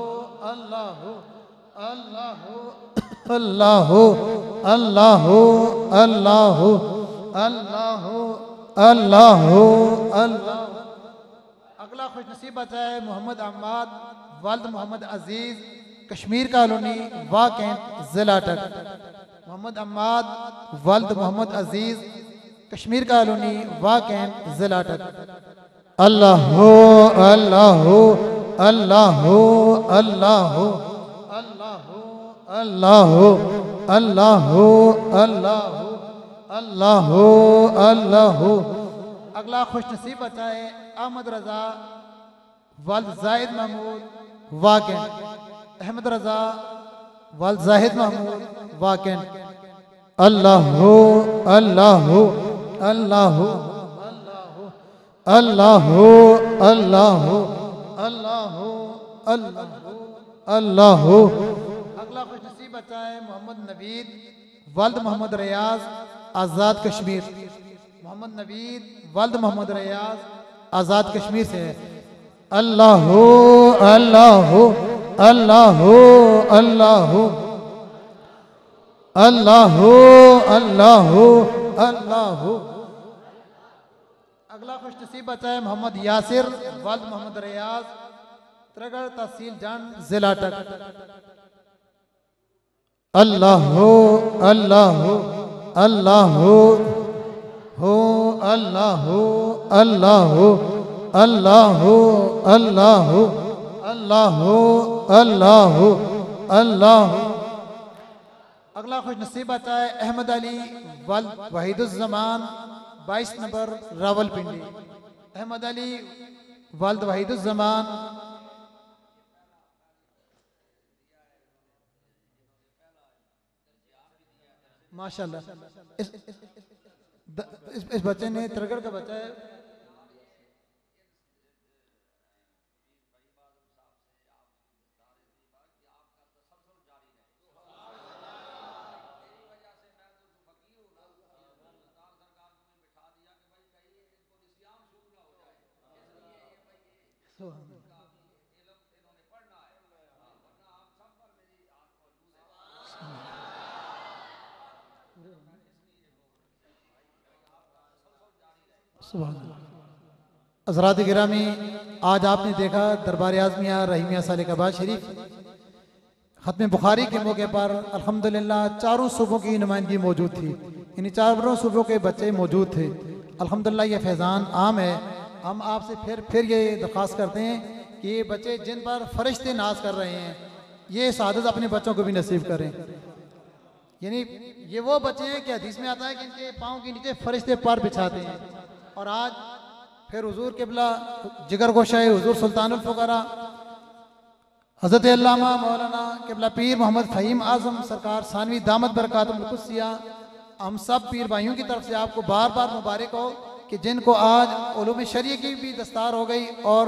अल्लाह हो अल्लाह हो अल्लाह हो अल्लाह हो अल्लाह हो अल्लाह हो अल्लाह हो अल्लाह। अगला खुशनसीब बच्चा है मोहम्मद अहमद वल्द मोहम्मद अजीज कश्मीर कॉलोनी वाह कैंट जिला अटक। मोहम्मद अहमद वल्द मोहम्मद अजीज कश्मीर कॉलोनी वाह कैंट जिला अटक। अल्लाह हो अल्लाह हो अल्लाह हो अल्लाह हो अल्लाह हो अल्लाह हो अल्लाह अल्लाह अल्लाह अल्लाह। अगला खुशनसीब बच्चा है अहमद रजा वल्द जाहिद महमूद वाकिन। अहमद रजा वल्द जाहिद महमूद वाकिन। अल्लाह अल्लाह अल्लाह अल्लाह अल्लाह अल्लाह अल्लाह। अगला खुशनसीब बच्चा है मोहम्मद नवीद वल्द मोहम्मद रियाज आज़ाद कश्मीर। मोहम्मद नवीद वल्द मोहम्मद रियाज आज़ाद कश्मीर से है। अल्लाह अल्लाह अल्लाह अल्लाह अल्लाह अल्लाह अल्लाह। अगला खुशनसीब बच्चा है मोहम्मद यासिर वल्द मोहम्मद रियाज त्रगड़ तहसील जंड जिला टक। अल्लाह अल्लाह अल्लाह हो अल्लाह अल्लाह अल्लाह अल्लाह अल्लाह अल्लाह अल्लाह। अगला खुशनसीब आता है अहमद अली वल्द वहीदुज़्ज़मान 22 नंबर रावलपिंडी। अहमद अली वल्द वहीदुज़्ज़मान माशाल्लाह। इस बच्चे ने तरगड़ का बच्चा है। हज़रात गिरामी, आज आपने देखा दरबार आज़मिया रहीमिया साल कबाद शरीफ ख़त्म बुखारी के मौके पर अल्हम्दुलिल्लाह चारों सूबों की नुमाइंदगी मौजूद थी। इन चारों सूबों के बच्चे मौजूद थे। अल्हम्दुलिल्लाह ये फैज़ान आम है। हम आपसे फिर ये दरख्वास्त करते हैं कि ये बच्चे जिन पर फरिश्ते नाज कर रहे हैं ये सादत अपने बच्चों को भी नसीब करें। यानी ये वो बच्चे हैं कि हदीस में आता है कि इनके पाँव के नीचे फरिश्ते पर बिछाते हैं। और आज फिर हुजूर क़िबला जिगर गोशा हुजूर सुल्तानुल फुक़रा हज़रत अल्लामा मौलाना क़िबला पीर मोहम्मद फ़हीम आज़म सरकार सानवी दामत बरकातुहुल क़ुद्सिया हम सब पीर भाइयों की तरफ से आपको बार बार मुबारक हो कि जिनको आज उलूम शरीय की भी दस्तार हो गई और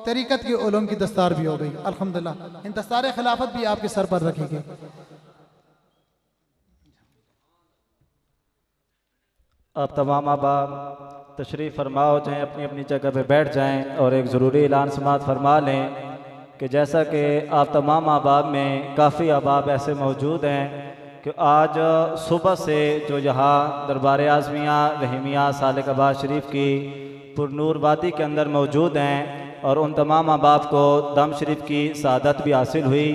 तरीक़त की उलूम की दस्तार भी हो गई। अल्हम्दुलिल्लाह इन दस्तार खिलाफत भी आपके सर पर रखी गई। आप तमाम अहबाब तशरीफ़ फरमाओ, चाहे अपनी अपनी जगह पे बैठ जाएं और एक ज़रूरी ऐलान समात फरमा लें कि जैसा कि आप तमाम अहबाब में काफ़ी अहबाब ऐसे मौजूद हैं कि आज सुबह से जो यहाँ दरबार आज़मिया रहीमिया साल कबाद शरीफ की पुरनूर वादी के अंदर मौजूद हैं और उन तमाम अहबाब को दम शरीफ की सआदत भी हासिल हुई।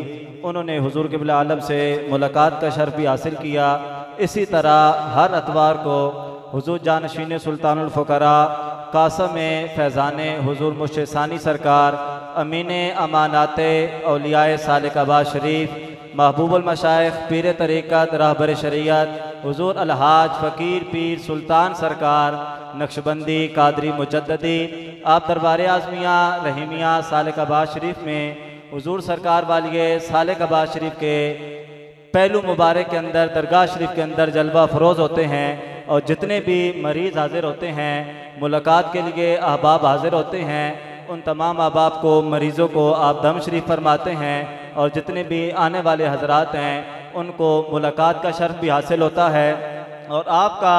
उन्होंने हुजूर क़िबला आलम से मुलाकात का शर्फ भी हासिल किया। इसी तरह हर अतवार को हुजूर जानशीन सुल्तानुल फुक़रा कासम फैज़ान हुजूर मुर्शिद सानी सरकार अमीन अमानात औलियाए साल कबाद शरीफ महबूबुल मशाइख पीर तरीक़त रहबर शरीयत हुजूर अलहाज फ़कीर पीर सुल्तान सरकार नक्शबंदी कादरी मुजद्ददी आप दरबार आज़मिया रहीमिया साल कबाद शरीफ में हुजूर सरकार वालिए साल कबाद शरीफ के पहलू मुबारक के अंदर दरगाह शरीफ के अंदर जलवा फरोज़ होते हैं और जितने भी मरीज़ हाज़िर होते हैं मुलाकात के लिए अहबाब हाज़िर होते हैं उन तमाम अहबाब को मरीज़ों को आप दम शरीफ फरमाते हैं और जितने भी आने वाले हजरात हैं उनको मुलाकात का शर्फ भी हासिल होता है। और आपका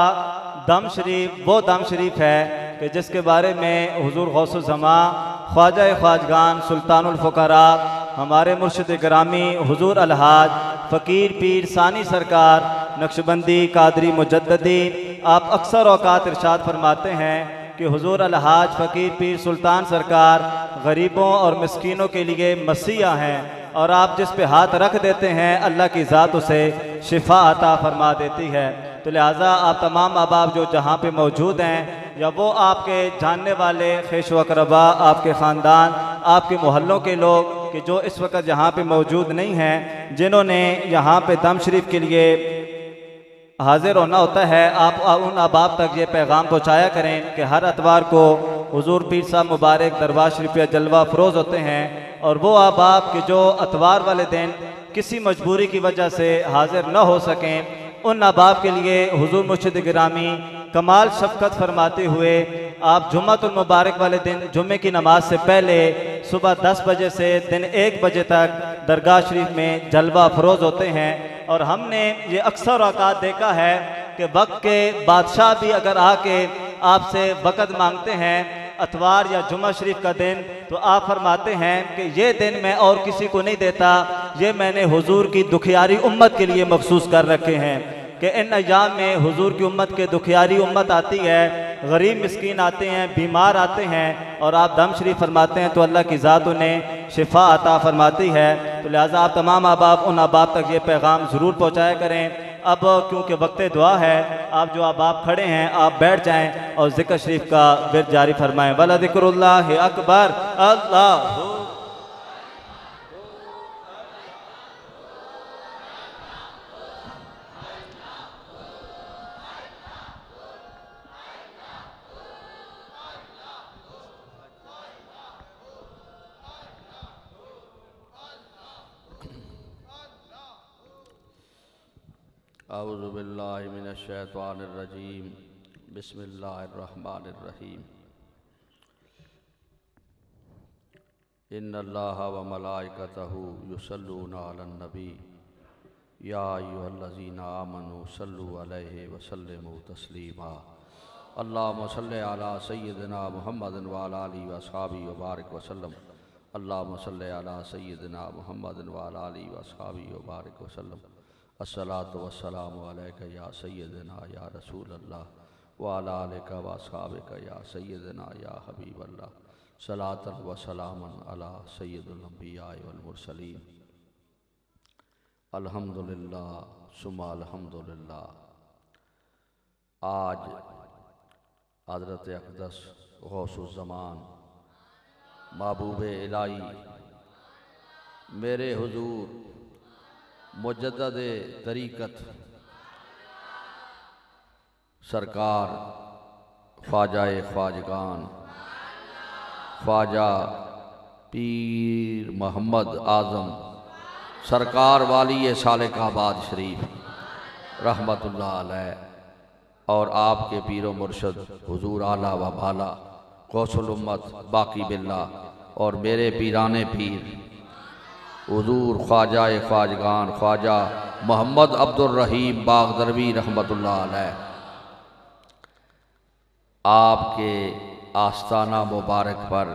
दम शरीफ वो दम शरीफ है कि जिसके बारे में हुजूर गौसुल ज़मा ख्वाजा ख्वाजगान सुल्तानुल फुक़रा हमारे मुर्शिद गिरामी हुजूर अलहाज फ़कीर पीर सानी सरकार नक्शबंदी कादरी मुजद्ददी आप अक्सर औकात इरशाद फरमाते हैं कि हुजूर अलहाज फ़कीर पीर सुल्तान सरकार गरीबों और मिस्कीनों के लिए मसीहा हैं और आप जिस पे हाथ रख देते हैं अल्लाह की ज़ात उसे शिफा अता फरमा देती है। तो लिहाजा आप तमाम अहबाब जो जहाँ पे मौजूद हैं या वो आपके जानने वाले ख़ैश व अक़रबा आपके ख़ानदान आपके मोहल्लों के लोग कि जो इस वक्त यहाँ पे मौजूद नहीं हैं जिन्होंने यहाँ पे दम शरीफ के लिए हाजिर होना होता है, आप उन अहबाब तक ये पैगाम पहुँचाया करें कि हर अतवार को हुजूर पीर साहब मुबारक दरबार शरीफ पे जलवा फरोज़ होते हैं, और वो अहबाब के जो अतवार वाले दिन किसी मजबूरी की वजह से हाजिर न हो सकें, उन अहबाब के लिए हुजूर मुर्शिद गिरामी कमाल शफ़क़त फरमाते हुए आप जुम्मतुल मुबारक वाले दिन जुम्मे की नमाज से पहले सुबह 10 बजे से दिन 1 बजे तक दरगाह शरीफ में जलवा फरोज़ होते हैं। और हमने ये अक्सर औकात देखा है कि वक्त के बादशाह भी अगर आके आपसे वक़्त मांगते हैं अतवार या जुम्मा शरीफ का दिन, तो आप फरमाते हैं कि ये दिन मैं और किसी को नहीं देता, ये मैंने हुजूर की दुखियारी उम्मत के लिए मखसूस कर रखे हैं कि इन अय्याम में हुजूर की उम्मत के दुखियारी उम्मत आती है, गरीब मिस्कीन आते हैं, बीमार आते हैं, और आप दम शरीफ फरमाते हैं तो अल्लाह की ज़ात उन्हें शिफा अता फरमाती है। तो लिहाजा आप तमाम अहबाब उन अहबाब तक ये पैगाम ज़रूर पहुँचाया करें। अब क्योंकि वक्त दुआ है, आप जो अहबाब खड़े हैं आप बैठ जाएं और ज़िक्र शरीफ का विर्द जारी फरमाएं। वला ज़िक्रुल्लाहि अकबर, अल्लाह औज़ु बिल्लाहि मिनश शैतानिर रजीम, बिस्मिल्लाहिर रहमानिर रहीम। इन्नल्लाहा व मलाइकतहु युसल्लूना अलन नबी या अय्युहल्लज़ीना आमनू सल्लु अलैहि व सल्लिमू तस्लीमा। अल्लाहुम्मा सल्लि अला सय्यिदिना मुहम्मदिन व अला आलिहि व अस्हाबिहि व बारिक व सल्लम। अल्लाहुम्मा सल्लि अला सय्यिदिना मुहम्मदिन व अला आलिहि व अस्हाबिहि व बारिक व सल्लम। अस्सलातु वस्सलामु अलैका या सय्यदना या रसूल अल्लाह व अला आलिका व अस्हाबिका या सय्यदना या हबीब अल्लाह। सलातन व सलामन अला सय्यदुल अंबिया वल मुरसलीन। अल्हम्दुलिल्लाह सुम्मा अल्हम्दुलिल्लाह। आज हज़रत अक़दस गौसुज़्ज़मान महबूबे इलाही मेरे हुजूर मुजद्दिद तरीक़त सरकार ख्वाजा ख्वाजगान ख्वाजा पीर मोहम्मद आज़म सरकार वाली सालिकाबाद शरीफ रहमतुल्लाह अलैह और आपके पीरो मुर्शद हुजूर आला व बाला गौसुल उम्मत बाकी बिल्ला और मेरे पीराने पीर हुजूर ख्वाजा ख्वाजगान ख्वाजा मोहम्मद अब्दुल रहीम बागदरवी रहमतुल्लाह अलैह आपके आस्ताना मुबारक पर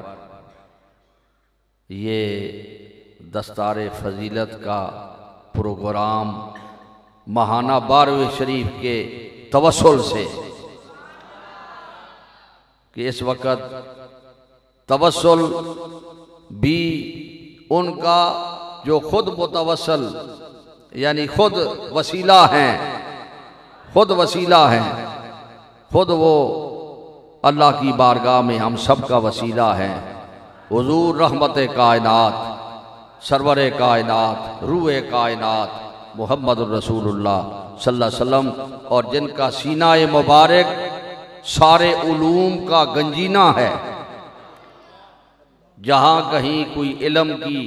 ये दस्तार फजीलत का प्रोग्राम महाना 12वें शरीफ के तवस्सुल से कि इस वक़्त तवस्सुल भी उनका जो खुद मुतवस्सल यानी खुद वसीला हैं, खुद वसीला हैं, खुद वो अल्लाह की बारगाह में हम सब का वसीला है। हुजूर रहमत कायनात सरवर कायनात रूए कायनात मोहम्मद रसूलुल्लाह सल्लल्लाहु अलैहि वसल्लम और जिनका सीनाए मुबारक सारे उलूम का गंजीना है। जहाँ कहीं कोई इल्म की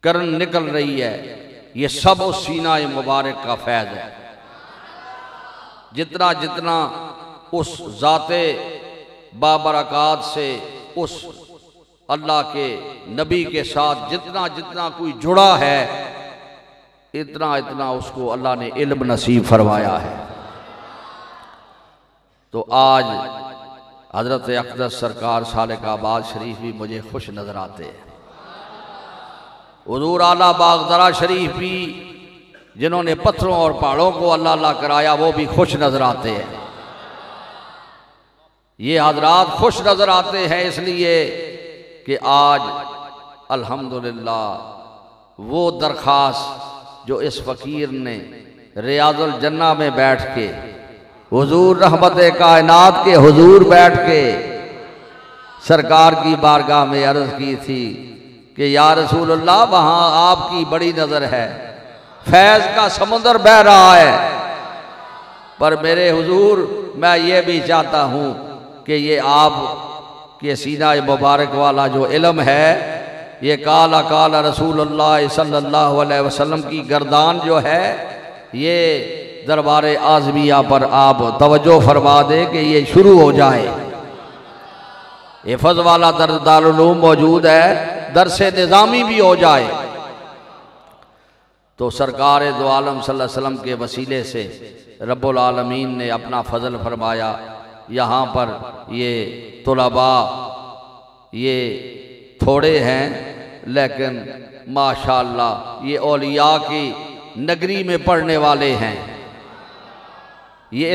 करन निकल रही है ये सब उस सीनाए मुबारक का फैज़ है। जितना जितना उस ज़ाते बाबरकात से उस अल्लाह के नबी के साथ जितना जितना कोई जुड़ा है इतना इतना उसको अल्लाह ने इल्म नसीब फरमाया है। तो आज हज़रत अक़दस सरकार सालिकाबाद शरीफ भी मुझे खुश नज़र आते हैं। हुजूर आला बागदरा शरीफ भी जिन्होंने पत्थरों और पहाड़ों को अल्लाह अल्लाह कराया वो भी खुश नज़र आते हैं। ये हजरात खुश नज़र आते हैं इसलिए कि आज अल्हम्दुलिल्लाह वो दरख्वास्त जो इस फ़कीर ने रियाजुल जन्ना में बैठ के हुजूर रहमत कायनात के हुजूर बैठ के सरकार की बारगाह में अर्ज़ की थी कि या रसूलल्लाह वहाँ आपकी बड़ी नज़र है, फैज़ का समुंदर बह रहा है, पर मेरे हुजूर मैं ये भी चाहता हूँ कि ये आप के सीना मुबारक वाला जो इल्म है, ये काला काला रसूलुल्लाह सल्लल्लाहु अलैहि वसल्लम की गर्दान जो है, ये दरबार आज़मिया पर आप तवज्जो फरमा दे कि ये शुरू हो जाए। हिफ़्ज़ वाला दारुल उलूम मौजूद है, दरसे निज़ामी भी हो जाए। तो सरकार दो आलम सल्लल्लाहु अलैहि वसल्लम के वसीले से रब्बुल आलमीन ने अपना फजल फरमाया। यहाँ पर ये तुलबा ये थोड़े हैं, लेकिन माशाअल्लाह ये औलिया की नगरी में पढ़ने वाले हैं। ये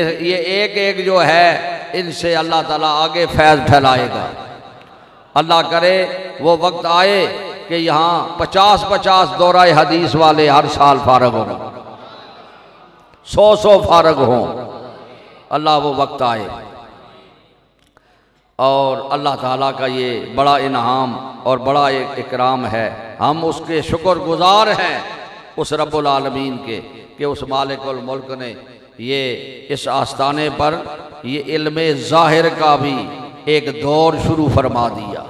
एक एक जो है, इनसे अल्लाह ताला आगे फैज़ फैलाएगा। अल्लाह करे वो वक्त आए कि यहाँ 50-50 दौरा हदीस वाले हर साल फारग हों, 100 फारग हों। अल्लाह वो वक्त आए और अल्लाह ताला का ये बड़ा इनाम और बड़ा एक इकराम है। हम उसके शुक्रगुजार हैं उस रब्बुल आलमीन के कि उस मालिकुल मुल्क ने ये इस आस्ताने पर ये इल्मे ज़ाहिर का भी एक दौर शुरू फरमा दिया।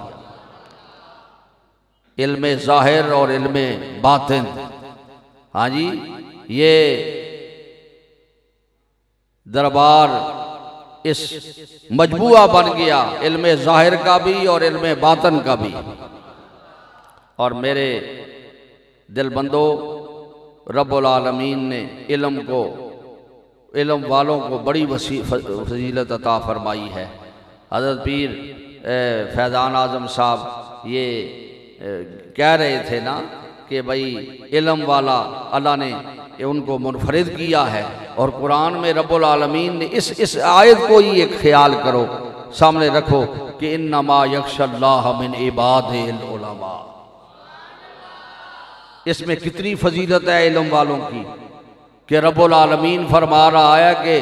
इल्मे ज़ाहिर और इल्मे बातिन, हाँ जी, ये दरबार इस मजबूआ बन गया, इल्मे ज़ाहिर का भी और इल्मे बातिन का भी। और मेरे दिलबंदो, रब्बुल आलमीन ने इल्म वालों को बड़ी फजीलत अता फरमाई है। हज़रत पीर फैज़ान आज़म साहब ये कह रहे थे ना कि भाई इल्म वाला अल्लाह ने उनको मुनफरिद किया है। और कुरान में रब्बुल आलमीन ने इस आयत को ही एक ख्याल करो, सामने रखो कि इन्नमा यख्शल्लाह मिन इबादिल उलमा। इसमें कितनी फजीलत है इल्म वालों की कि रब्बुल आलमीन फरमा रहा है कि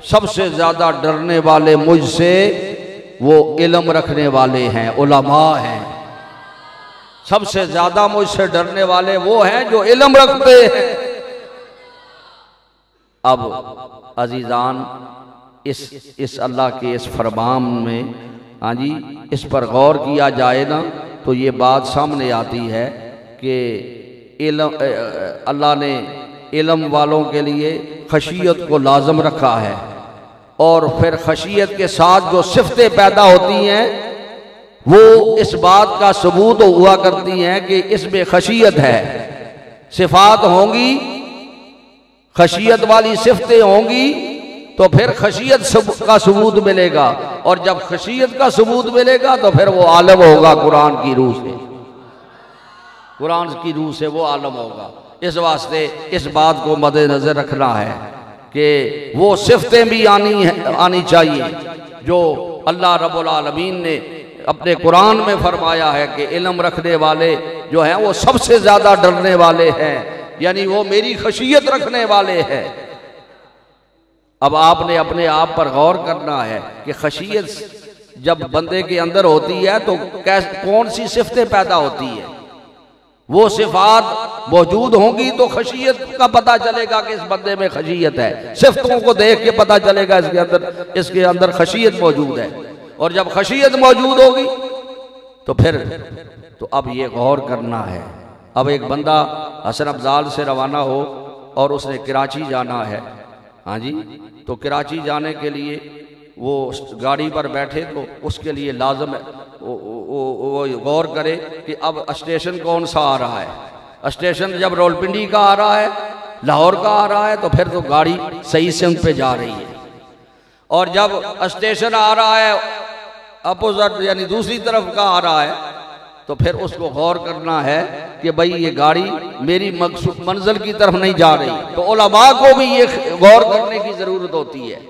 सबसे ज़्यादा डरने वाले मुझसे वो इल्म रखने वाले हैं, उलमा हैं। सबसे ज़्यादा मुझसे डरने वाले वो हैं जो इल्म रखते हैं। अब अजीज़ान, इस अल्लाह के इस फरमान में, हाँ जी, इस पर गौर किया जाए ना तो ये बात सामने आती है कि अल्लाह ने इल्म वालों के लिए खशियत को लाजम रखा है। और फिर खशियत के साथ जो सिफतें पैदा होती हैं वो इस बात का सबूत हुआ करती हैं कि इसमें खशियत है। सिफात होंगी, खशियत वाली सिफतें होंगी तो फिर खशियत का सबूत मिलेगा। और जब खशियत का सबूत मिलेगा तो फिर वो आलम होगा कुरान की रूह से, कुरान की रूह से वो आलम होगा। इस वास्ते इस बात को मद्देनजर रखना है कि वो सिफतें भी आनी चाहिए जो अल्लाह रब्बुल आलमीन ने अपने कुरान में फरमाया है कि इल्म रखने वाले जो हैं वो सबसे ज़्यादा डरने वाले हैं, यानी वो मेरी खशियत रखने वाले हैं। अब आपने अपने आप पर गौर करना है कि खशियत जब बंदे के अंदर होती है तो कौन सी सिफतें पैदा होती है। वो सिफात मौजूद होंगी तो खशियत का पता चलेगा कि इस बंदे में खशियत है। सिफतों को देख के पता चलेगा इसके अंदर खशियत मौजूद है। और जब खशियत मौजूद होगी तो फिर तो अब ये गौर करना है। अब एक बंदा हसन अफजाल से रवाना हो और उसने कराची जाना है, हाँ जी, तो कराची जाने के लिए वो गाड़ी पर बैठे तो उसके लिए लाजम है वो गौर करे कि अब स्टेशन कौन सा आ रहा है। स्टेशन जब रावलपिंडी का आ रहा है, लाहौर का आ रहा है, तो फिर तो गाड़ी सही से उन पे जा रही है। और जब स्टेशन आ रहा है अपोजिट यानी दूसरी तरफ का आ रहा है तो फिर उसको गौर करना है कि भाई ये गाड़ी मेरी मंजिल की तरफ नहीं जा रही। तो उलमा को भी ये गौर करने की ज़रूरत होती है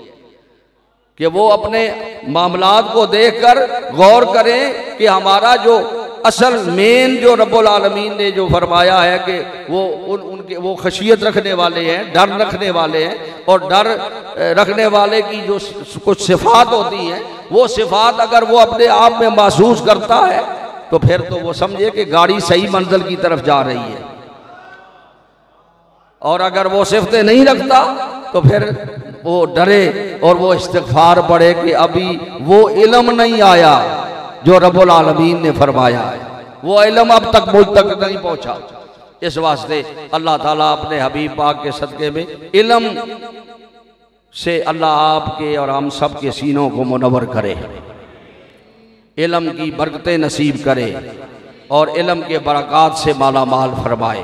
कि वो अपने मामलात को देखकर गौर करें कि हमारा जो असल मेन जो रब्बुल आलमीन ने जो फरमाया है कि वो उनके वो खशियत रखने वाले हैं, डर रखने वाले हैं। और डर रखने वाले की जो कुछ सिफात होती हैं वो सिफात अगर वो अपने आप में महसूस करता है तो फिर तो वो समझे कि गाड़ी सही मंजिल की तरफ जा रही है। और अगर वो सिफतें नहीं रखता तो फिर वो डरे और वो इस्तिग़फ़ार पढ़े कि अभी वो इल्म नहीं आया जो रब्बुल आलमीन ने फरमाया है, वो इल्म अब तक मुझ तक नहीं पहुंचा। इस वास्ते अल्लाह ताला अपने हबीब पाक के सदक़े में इल्म से अल्लाह आपके और हम सब के सीनों को मुनव्वर करे, इल्म की बरकतें नसीब करे और इल्म के बरक़ात से माला माल फरमाए।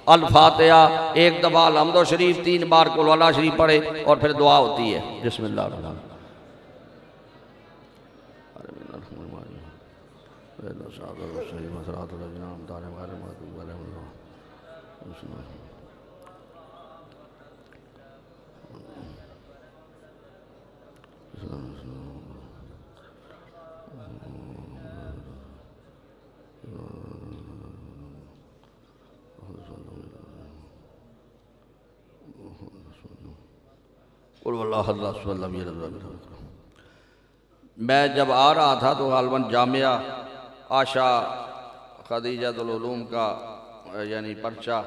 अल फातिहा एक दफ़ा अलहम्दो शरीफ 3 बार कुल वला शरीफ पढ़े और फिर दुआ होती है। बिस्मिल्लाह मैं जब आ रहा था तो गालबन जामिया आशा खदीजतुल उलूम का यानी पर्चा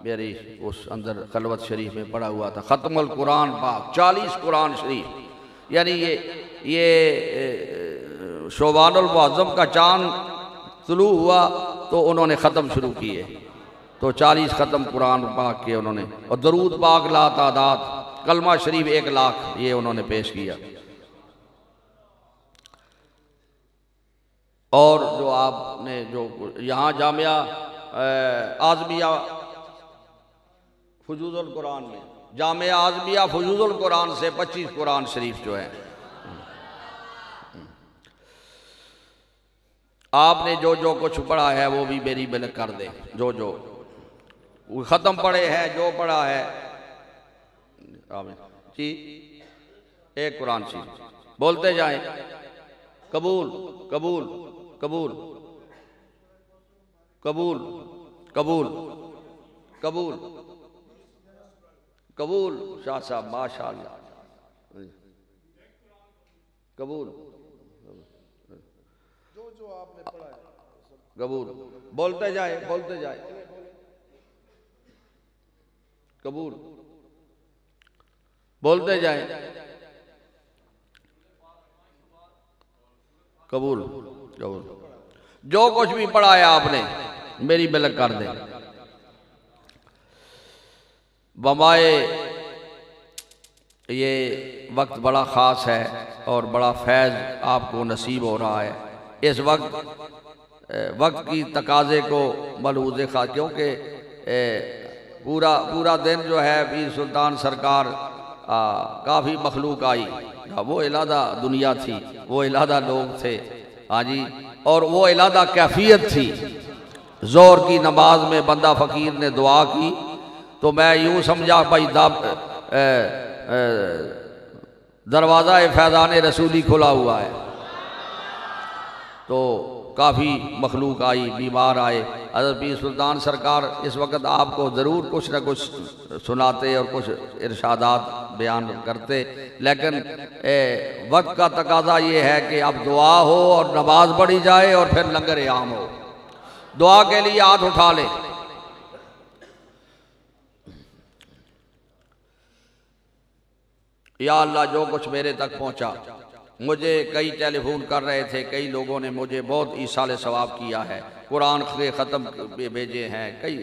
मेरी उस अंदर खलवत शरीफ में पड़ा हुआ था। ख़त्मुल कुरान पाक 40 कुरान शरीफ, यानी ये शोबानुल मुअज़्ज़म का चांद तुलू हुआ तो उन्होंने ख़त्म शुरू किए, तो 40 ख़त्म कुरान पाक के उन्होंने, और दरूद पाक ला तादाद, कलमा शरीफ 1 लाख ये उन्होंने पेश किया। और जो आपने जो यहाँ जामिया आज़मिया फजूजुल कुरान में, जामिया आज़मिया फजूजुल कुरान से 25 कुरान शरीफ जो है आपने जो कुछ पढ़ा है वो भी मेरी बिलक कर दे, जो ख़त्म पढ़े हैं, जो पढ़ा है जी 1 कुरान शरीफ बोलते जाएं। कबूल कबूल कबूल कबूल कबूल कबूल कबूल शाह साहब माशाअल्लाह, कबूल जो आपने पढ़ा है कबूल, बोलते जाए कबूल, बोलते जाए कबूल कबूल, जो कुछ भी पढ़ा है आपने मेरी बिलक कर दे। बमाए ये वक्त बड़ा ख़ास है और बड़ा फैज़ आपको नसीब हो रहा है। इस वक्त की तकाज़े को मलूज़ खा, क्योंकि पूरा दिन जो है पीर सुल्तान सरकार काफ़ी मखलूक आई, वो इलादा दुनिया थी, वो इलादा लोग थे, हाँ जी, और वो इलादा कैफियत थी। ज़ोहर की नमाज में बंदा फ़कीर ने दुआ की तो मैं यूँ समझा भाई दरवाज़ा फैज़ान रसूली खुला हुआ है, तो काफ़ी मखलूक आई, बीमार आए। हज़रत पीर सुल्तान सरकार इस वक्त आपको ज़रूर कुछ न कुछ सुनाते और कुछ इरशादात बयान करते, लेकिन वक्त का तकाज़ा ये है कि अब दुआ हो और नमाज पढ़ी जाए और फिर लंगर आम हो। दुआ के लिए हाथ उठा लें। या अल्लाह, जो कुछ मेरे तक पहुँचा, मुझे कई टेलीफोन कर रहे थे, कई लोगों ने मुझे बहुत ईसाल सवाब किया है, कुरान ख़त्म भेजे हैं, कई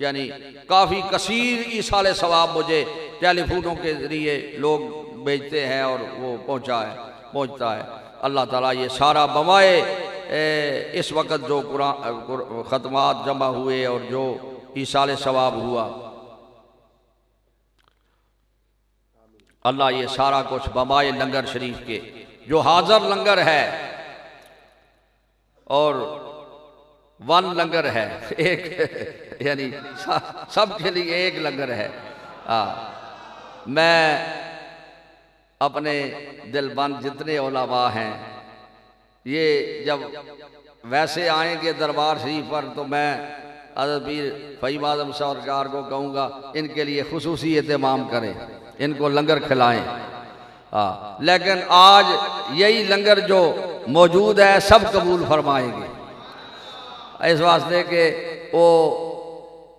यानी काफ़ी कसीर ईसाल सवाब मुझे टेलीफोनों के ज़रिए लोग भेजते हैं और वो पहुँचता है। अल्लाह ताला ये सारा बमाए इस वक्त जो कुरान ख़त्मात जमा हुए और जो ईसाल सवाब हुआ, अल्लाह ये सारा कुछ बमाए लंगर शरीफ के जो हाज़र लंगर है और वन लंगर है, एक यानी सब के लिए एक लंगर है। मैं अपने दिलबंद जितने उलमा हैं, ये जब वैसे आएंगे दरबार शरीफ पर तो मैं हज़रत पीर फ़हीम आज़म सरकार को कहूँगा इनके लिए खुसूसी एहतमाम करें, इनको लंगर खिलाएं। लेकिन आज यही लंगर जो मौजूद है सब कबूल फरमाएंगे, इस वास्ते कि वो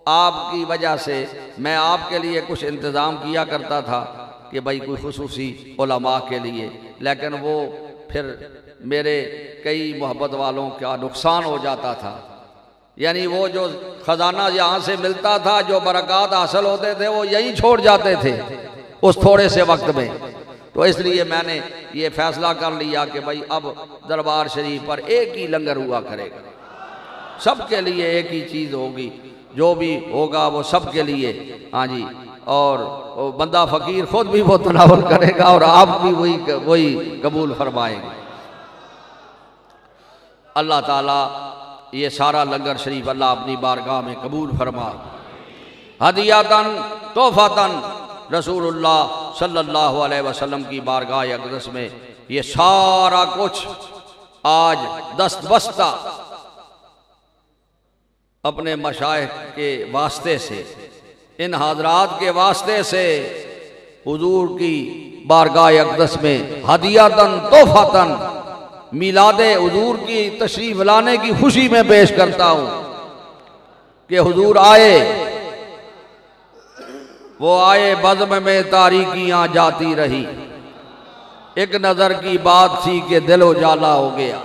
आपकी वजह से मैं आपके लिए कुछ इंतज़ाम किया करता था, कि भाई कोई खुसूसी उलमा के लिए, लेकिन वो फिर मेरे कई मोहब्बत वालों का नुकसान हो जाता था। यानी वो जो ख़जाना यहाँ से मिलता था, जो बरक़ात हासिल होते थे, वो यहीं छोड़ जाते थे उस थोड़े से वक्त में। तो इसलिए मैंने ये फैसला कर लिया कि भाई अब दरबार शरीफ पर एक ही लंगर हुआ करेगा, सबके लिए एक ही चीज़ होगी, जो भी होगा वो सबके लिए। हाँ जी, और बंदा फ़कीर खुद भी वो तनावल करेगा और आप भी वही कबूल फरमाएंगे। अल्लाह ताला ये सारा लंगर शरीफ अल्लाह अपनी बारगाह में कबूल फरमा। हदियातन तोहफतन रसूलुल्लाह सल्लल्लाहु अलैहि वसल्लम की बारगाह अक़दस में ये सारा कुछ आज दस्तबस्ता अपने मशाइख के वास्ते से, इन हाजरात के वास्ते से हुजूर की बारगाह अक़दस में हदियातन तोहफतन मिलादे हुजूर की तशरीफ लाने की खुशी में पेश करता हूँ कि हुजूर आए, वो आए बज़्म में तारीकियाँ जाती रही, एक नज़र की बात थी कि दिल उजाला हो गया।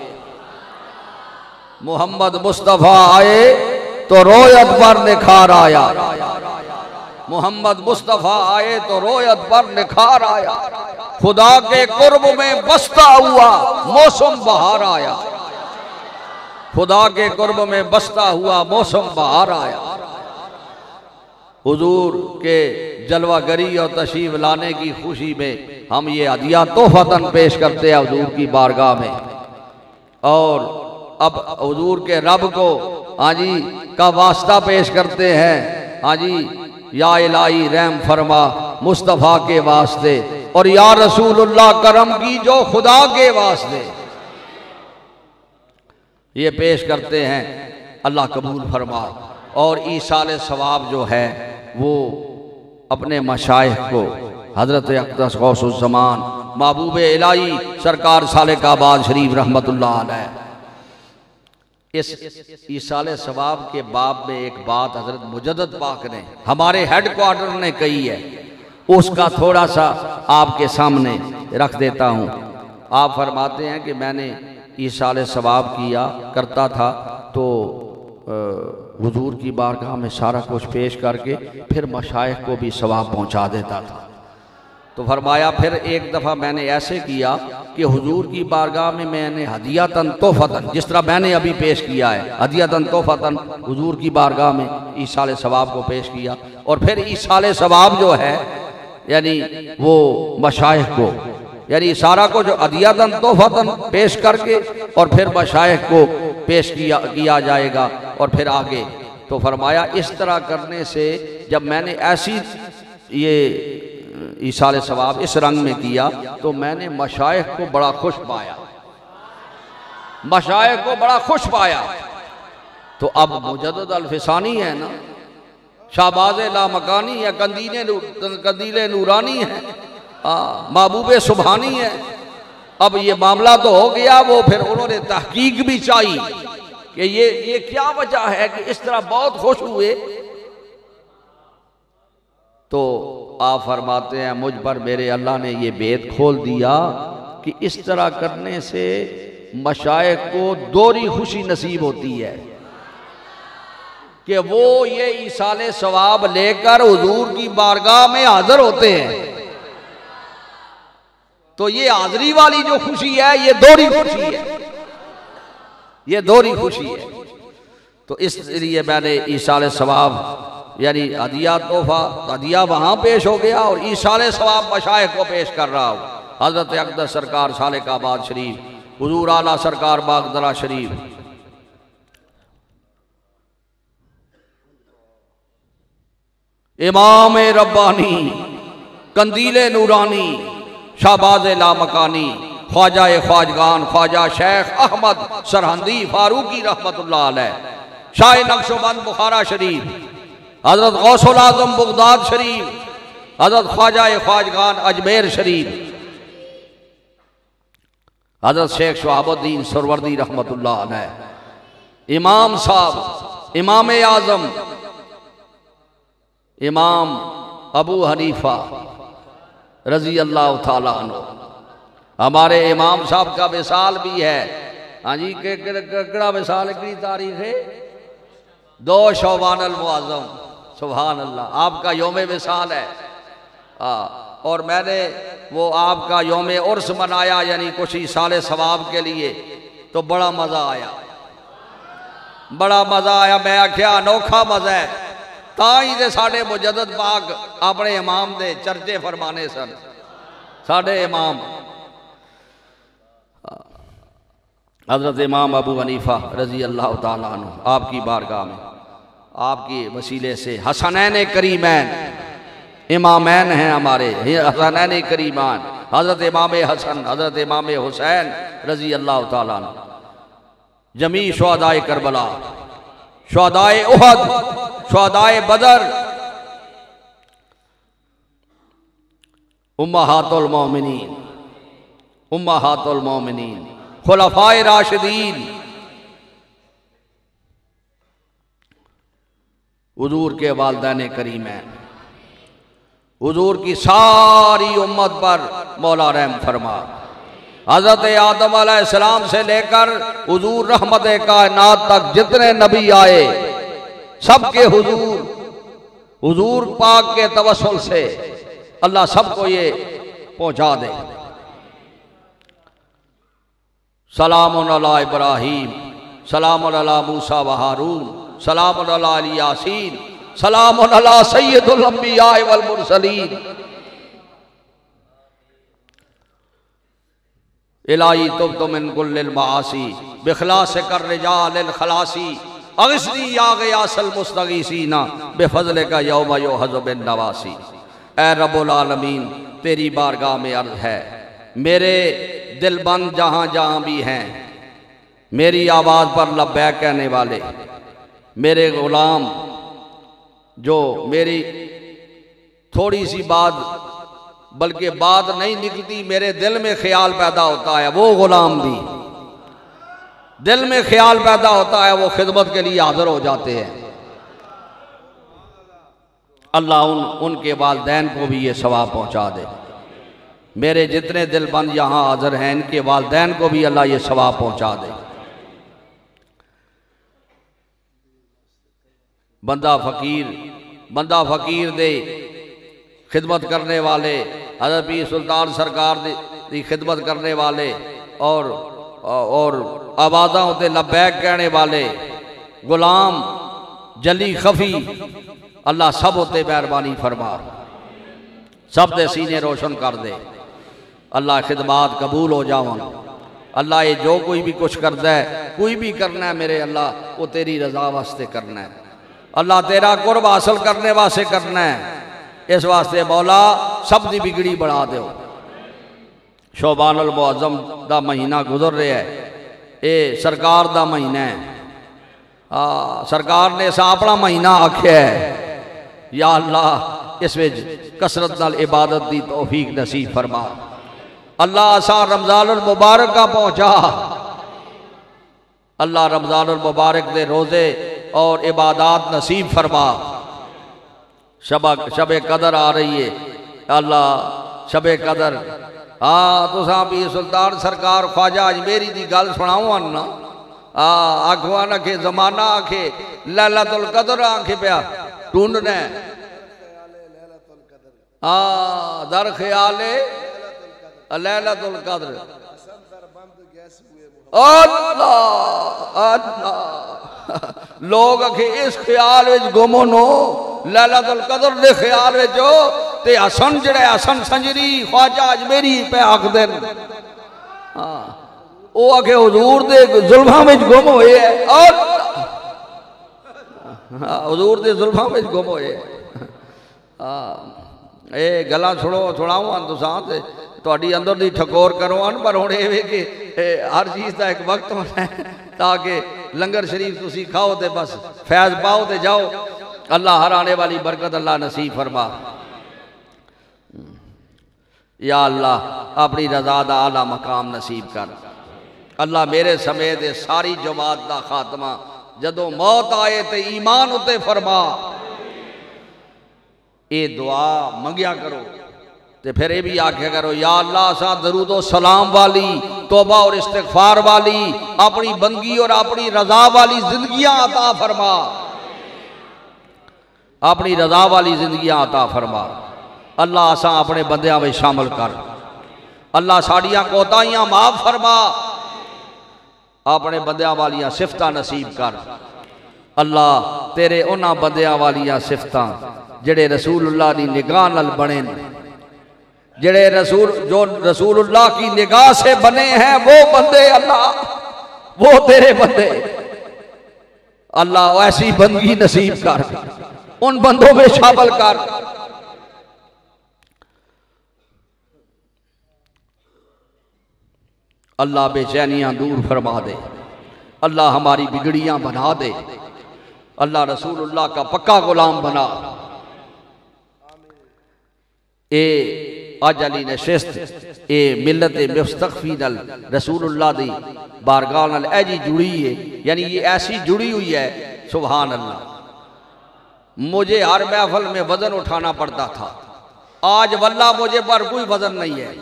मोहम्मद मुस्तफ़ा आए तो रोयत पर निखार आया, मोहम्मद मुस्तफ़ा आए तो रोयत पर निखार आया, खुदा के कुर्ब में बसता हुआ मौसम बहार आया, खुदा के कुर्ब में बसता हुआ मौसम बहार आया। हुजूर के जलवागरी और तशरीफ लाने की खुशी में हम ये हदिया तोहफतन पेश करते हैं हुजूर की बारगाह में। और अब हुजूर के रब को हाँ जी का वास्ता पेश करते हैं। हाँ जी, या इलाही रहम फरमा मुस्तफ़ा के वास्ते, और या रसूलुल्लाह करम की जो खुदा के वास्ते, ये पेश करते हैं। अल्लाह कबूल फरमा। और ईसाल सवाब जो है वो अपने मशाइख को हज़रत अक़दस गौसुल ज़मान महबूब इलाही सरकार सालिकाबाद शरीफ रहमतुल्लाह अलैह, इस ईसाल सवाब के बाब में एक बात हज़रत मुजद्दद पाक ने हमारे हेड क्वार्टर ने कही है, उसका थोड़ा सा आपके सामने रख देता हूँ। आप फरमाते हैं कि मैंने ईसाल सवाब किया करता था तो हुजूर की बारगाह में सारा कुछ पेश करके फिर मशाइख को भी सवाब पहुँचा देता था। तो फरमाया फिर एक दफ़ा मैंने ऐसे किया कि हुजूर की बारगाह में मैंने हदियातन तोहफतन, जिस तरह मैंने अभी पेश किया है हदियातन तोहफतन, हुजूर की बारगाह में ईसाल सवाब को पेश किया। और फिर ईसाल सवाब जो है यानी वो मशाइख को, यानी सारा को जो हदियातन तोहफतन पेश करके और फिर मशाइख को पेश किया जाएगा और फिर आगे। तो फरमाया इस तरह करने से जब मैंने ऐसी ये ईसाल सवाब इस रंग में किया तो मैंने मशाइख को बड़ा खुश पाया, मशाइख को बड़ा खुश पाया। तो अब मुजद्दद अल-फिसानी है ना, शाहबाज लामकानी है, कंदीले नूरानी है, महबूबे सुबहानी है। अब ये मामला तो हो गया, वो फिर उन्होंने तहकीक भी चाहिए कि ये क्या वजह है कि इस तरह बहुत खुश हुए। तो आप फरमाते हैं मुझ पर मेरे अल्लाह ने ये बेत खोल दिया कि इस तरह करने से मशाइख को दोहरी खुशी नसीब होती है कि वो ये ईसाल सवाब लेकर हुजूर की बारगाह में हाजिर होते हैं। तो ये हाजिरी वाली जो खुशी है ये दोहरी खुशी है, ये दोहरी खुशी है। तो इसलिए मैंने ईसाल सवाब यानी हदिया तोहफा, हदिया वहाँ पेश हो गया और ईसाल सवाब मशाइख को पेश कर रहा हूँ। हज़रत अक़दस सरकार सालिकाबाद शरीफ, हुजूर आला सरकार बागदरा शरीफ, इमाम रब्बानी, कंदीले नूरानी, शाहबाज लामकानी, ख्वाजा ख्वाजगान ख्वाजा शेख अहमद सरहंदी फारूकी रहमतुल्लाह अलैह, शाह नक्शबंद बुखारा शरीफ, हज़रत गौसुल आज़म बगदाद शरीफ, हज़रत ख्वाजा ख्वाजगान अजमेर शरीफ, हज़रत शेख शहाबुद्दीन सरवर्दी रहमतुल्लाह अलैह, इमाम साहब इमाम आज़म इमाम अबू हनीफा रजी अल्लाह तआला अन्हु। हमारे इमाम साहब का विसाल भी है। हाँ जी, केड़ा विसाल की तारीख है? 2 शौबान अल मुअज़्ज़म। सुभान अल्लाह, आपका योम विसाल है। और मैंने वो आपका योम उर्स मनाया, यानी कुछ ही साले सवाब के लिए, तो बड़ा मज़ा आया, बड़ा मज़ा आया। मैं आख्या अनोखा मज़ा है। ताई दे साढ़े मुजद्दद पाक अपने इमाम दे चर्चे फरमाने सन। साढ़े इमाम हज़रत इमाम अबू हनीफा रज़ी अल्लाह ताला अन्हु, आपकी बारगाह में आपके वसीले से हसनैन करीमैन इमामैन हैं हमारे, हसनैन करीमान, हज़रत इमाम हसन, हज़रत इमाम हुसैन रज़ी अल्लाह ताला अन्हु, जमी शुहदाए करबला, शुहदाए उहद, शुहदाए बदर, उम्महातुल मोमिनीन, उम्महातुल मोमिनीन, खुलफाए राशिदीन, हुजूर के वालिदैन करीमैन, हुजूर की सारी उम्मत पर मौला रहम फरमा। हज़रत आदम अलैहिस्सलाम से लेकर हुजूर रहमत कायनात तक जितने नबी आए, सबके हुजूर पाक के तवस्सुल से अल्लाह सबको ये पहुंचा दे। सलामुन अला इब्राहीम, सलामुन अला मूसा व हारून, सलामुन अला यासीन, सलामुन अला सय्यदुल अंबिया वल मुरसलीन। इलाही तुब्तु मिन कुल्लिल मासी बिखलास कर रिजालिल खलासी, अग़िस्नी या ग़ियासल मुस्तगीसीना बेफज़ल का यौम युहज़ु बिन नवासी। ऐ रब्बुल आलमीन, तेरी बारगाह में अर्ज़ है, मेरे दिलबंद जहाँ जहाँ भी हैं, मेरी आवाज़ पर लब्बैक कहने वाले मेरे ग़ुलाम, जो मेरी थोड़ी सी बात, बल्कि बात नहीं निकलती, मेरे दिल में ख्याल पैदा होता है, वो ग़ुलाम भी दिल में ख्याल पैदा होता है, वो खिदमत के लिए हाजिर हो जाते हैं। अल्लाह उनके वालिदैन को भी ये सवाब पहुँचा दे। मेरे जितने दिलबंद यहाँ हाजिर हैं, इनके वालिदैन को भी अल्लाह ये सवाब पहुँचा दे। बंदा फ़कीर दे खिदमत करने वाले, हज़रत पीर सुल्तान सरकार की खिदमत करने वाले, और आवाज़ा होते लब्बैक कहने वाले गुलाम जली खफी, अल्लाह सब होते मेहरबानी फरमा, सब दे सीने रोशन कर दे। अल्लाह खिदमात कबूल हो जावन। अल्लाह ये जो कोई भी कुछ करता है, कोई भी करना है मेरे अल्लाह, वो तेरी रज़ा वास्ते करना है। अल्लाह तेरा कुर्ब हासिल करने वास्ते करना है। इस वास्ते मौला सब दी बिगड़ी बढ़ा दो। शोबान अल मुअज़्ज़म दा महीना गुजर रहा है, ये सरकार दा महीना है। सरकार ने इसा अपना महीना आख्या है। या अल्लाह इस विच कसरत नाल इबादत दी तौफीक नसीब फरमा। अल्लाह असा रमज़ान अल मुबारक का पहुँचा। अल्लाह रमज़ान अल मुबारक दे रोज़े और इबादत नसीब फरमा। शब कदर आ रही है। अल्लाह शब कदर, हाँ तुसा भी सुल्तान सरकार ख्वाजा अजमेरी की गल सुनाओ ना। आखवा न के जमाना आखे लैलतुल कदर आखे पिया ढूंढना, दर ख्याले लैलतुल कदर। लोग आखे इस ख्याल विच गुम नो, लैलतुल कदर दे ख्याल विच ते हसन जिहड़ा हसन संजरी ख्वाजा अजमेरी पे आखदे ने। वो आखे हुजूर दे जुल्फां विच गुम होए है, और हुजूर दे जुल्फां विच गुम होए। ये गल्लां सुनाओ तुसां ते तुहाडी अंदर दी ठकोर करो। पर हुण ये कि हर चीज़ का एक वक्त होना है, ताकि लंगर शरीफ तुसी खाओ तो बस फैज़ पाओ तो जाओ। अल्लाह हर आने वाली बरकत अल्लाह नसीब फरमा। या अल्लाह अपनी रज़ा दा आला मकाम नसीब कर। अल्लाह मेरे समेत सारी जमात का खात्मा जदों मौत आए तो ईमान उते फरमा। ये दुआ मंगिया करो तो फिर ये भी आख्या करो या अल्लाह असा दरूदो सलाम वाली तौबा और इस्तिगफार वाली अपनी बंदगी और अपनी रजा वाली जिंदगियां अता फरमा, अपनी रजा वाली जिंदगियां अता फरमा। अल्लाह असा अपने बंदियां में शामिल कर। अल्लाह साड़ियां कोताहियां माफ फरमा, अपने बंदियां वालियां सिफतां नसीब कर। अल्लाह तेरे उन्हां बंदियां वालियां सिफतां जेड़े रसूलुल्लाह दी निगाह नाल बने, जेड़े जो रसूलुल्लाह की निगाह से बने हैं वो बंदे, अल्लाह वो तेरे बंदे, अल्लाह ऐसी बंदगी नसीब कर, उन बंदों में शामिल कर। अल्लाह बेचैनियां दूर फरमा दे, अल्लाह हमारी बिगड़ियां बना दे, अल्लाह रसूलुल्लाह का पक्का गुलाम बना। ए अज अली नशिस्त ए मिलत मुस्तकफी नल रसूलुल्लाह दी बारगाह नाल ऐजी जुड़ी है, यानी ये ऐसी जुड़ी हुई है, सुभान अल्लाह। मुझे हर महफल में वजन उठाना पड़ता था, आज वल्लाह मुझे पर कोई वजन नहीं है।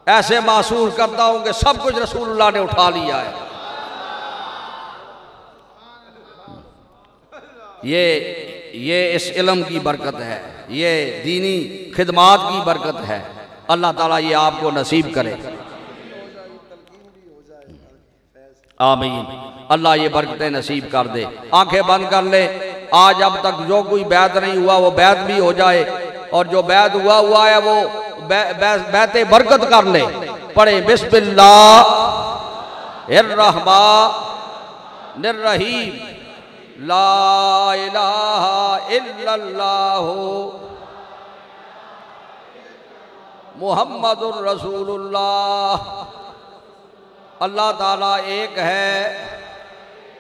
ऐसे महसूस करता हूं कि सब कुछ रसूलुल्लाह ने उठा लिया है। ये इस इल्म की बरकत है, ये दीनी खिदमात की बरकत है। अल्लाह ताला ये आपको नसीब करे, आमीन। अल्लाह ये बरकतें नसीब कर दे। आंखें बंद कर ले। आज अब तक जो कोई बैत नहीं हुआ वो बैत भी हो जाए, और जो बैत हुआ है वो बैते बरकत कर ले। पढ़े बिस्मिल्लाहिर्रहमानिर्रहीम, ला इलाहा इल्लल्लाहु मुहम्मदुर रसूलुल्लाह। अल्लाह ताला एक है,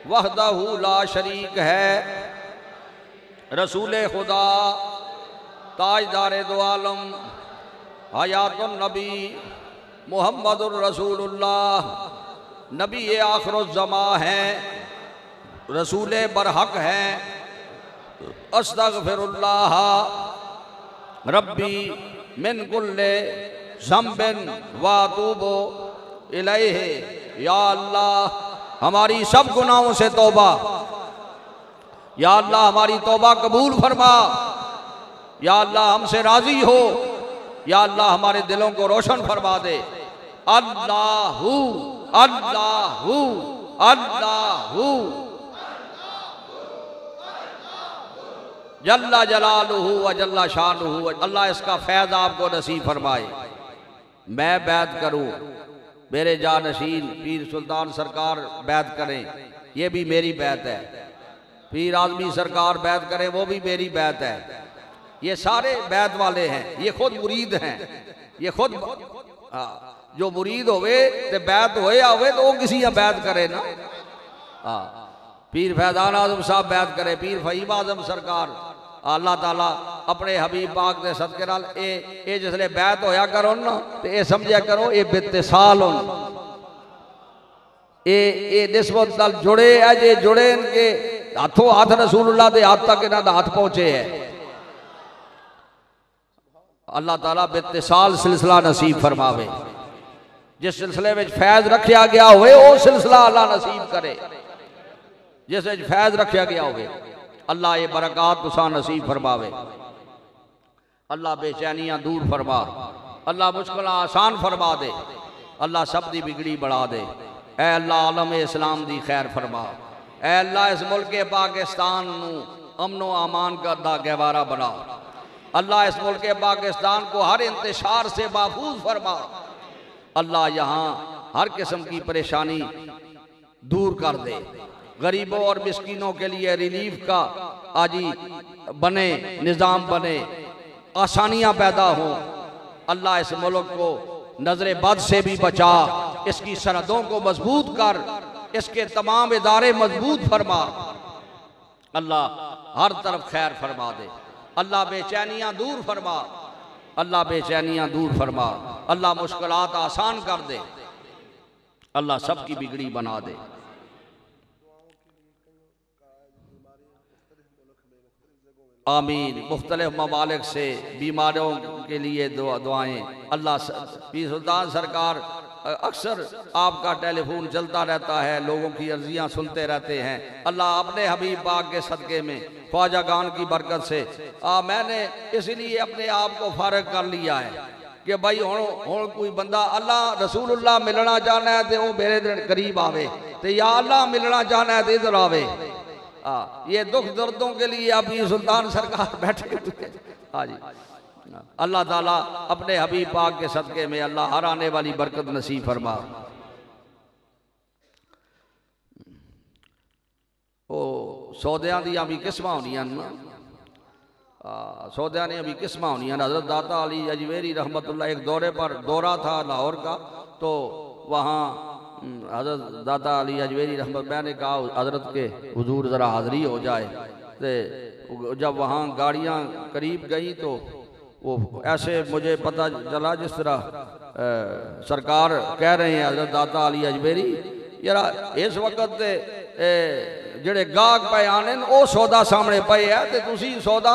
वहदहू ला शरीक है, रसूल खुदा ताजदार दो आलम हयातुन नबी मुहम्मदुर रसूलुल्लाह, नबी आखिरुज़्ज़मा है, रसूल बरहक है। अस्तगफिरुल्लाह रब्बी मिन कुल्ले ज़म्बिन व अतूबु इलैहि। या अल्लाह हमारी सब गुनाहों से तौबा, या अल्लाह हमारी तौबा कबूल फरमा, या अल्लाह हमसे राजी हो, या अल्लाह हमारे दिलों को रोशन फरमा दे। अल्लाहू अल्लाहू अल्लाहू जल्ला जलालुहु व जल्ला शानुहु। अल्लाह इसका फैज़ आपको नसीब फरमाए। मैं बैत करूं, मेरे जानशीन पीर सुल्तान सरकार बैत करें, ये भी मेरी बैत है। पीर आज़मी सरकार बैत करें, वो भी मेरी बैत है। ये सारे बैत वाले हैं, ये खुद मुरीद हैं, ये खुद जो मुरीद होवे ते बैत होया होवे तो वो किसी बैत करे ना। पीर फैजान आजम साहब बैत करे, पीर फहीम आजम सरकार, अल्लाह ताला अपने हबीब पाक दे सदके नाल ए जिसले बैत होया करो ना ते ए समझा करो ये बेतिसाल होन, ए निस्बत नाल जुड़े अजे जुड़े इनके हाथों हाथ रसूलुल्लाह दे हाथ तक इन्हां दा हाथ पहुंचे है। अल्लाह ताला बेतिसाल सिलसिला नसीब फरमावे। जिस सिलसिले में फैज रखा गया होवे वो सिलसिला अल्लाह नसीब करे, जिस फैज रखा गया होवे। अल्लाह ये बरकत तुसा नसीब फरमावे। अल्लाह बेचैनियां दूर फरमा, अल्लाह मुश्किल आसान फरमा दे, अल्लाह सब दी बिगड़ी बढ़ा दे। ऐ अल्लाह आलम इस्लाम दी खैर फरमा। ऐ अल्लाह इस मुल्क पाकिस्तान नू अमनो अमान का गहवारा बना। अल्लाह इस मुल्क पाकिस्तान को हर इंतशार से महफूज फरमा। अल्लाह यहाँ हर किस्म की परेशानी दूर कर दे। गरीबों और मिस्कीनों के लिए रिलीफ का आजी बने, निज़ाम बने, आसानियाँ पैदा हों। अल्लाह इस मुल्क को नजर बद से भी बचा, इसकी सरहदों को मजबूत कर, इसके तमाम इदारे मजबूत फरमा। अल्लाह हर तरफ खैर फरमा दे। अल्लाह बेचैनियाँ दूर फरमा, अल्लाह बेचैनियाँ दूर फरमा। अल्लाह मुश्किलात आसान कर दे, अल्लाह सबकी बिगड़ी बना दे। आमीन। मुख्तलिफ ममालिक से बीमारों के लिए दुआएँ। अल्लाह पीर सुल्तान सरकार अक्सर आपका टेलीफोन चलता रहता है, लोगों की अर्जियाँ सुनते रहते हैं। अल्लाह अपने हबीब पाक के सदक़े में ख्वाजा गान की बरकत से मैंने इसलिए अपने आप को फारग कर लिया है कि भाई हुण कोई बंदा अल्लाह रसूलुल्लाह मिलना चाहना है तो वो मेरे करीब आवे, तो या अल्लाह मिलना चाहना है तो इधर आवे। ये दुख दर्दों के लिए आप ये सुल्तान सरकार बैठे हुए हैं। हाँ जी, अल्लाह ताला अपने हबीब पाक के सदक़े में अल्लाह हर आने वाली बरकत नसीब फरमा। ओ सौदियां दी भी किस्मां होंदियां ना, सौदियां ने भी किस्मां होंदियां। हज़रत दाता अली अजमेरी रहमतुल्लाह एक दौरा था लाहौर का, तो वहाँ हज़रत दाता अली अजमेरी रहमत, मैंने कहा हज़रत के हुजूर ज़रा हाज़री हो जाए। तो जब वहाँ गाड़ियाँ करीब गई तो वो ऐसे मुझे पता चला जिस तरह सरकार कह रहे हैं हज़रत दाता अली अजमेरी यार इस वक्त जेड़े गाहक पे आने वो सौदा सामने पे है, तो तुसी सौदा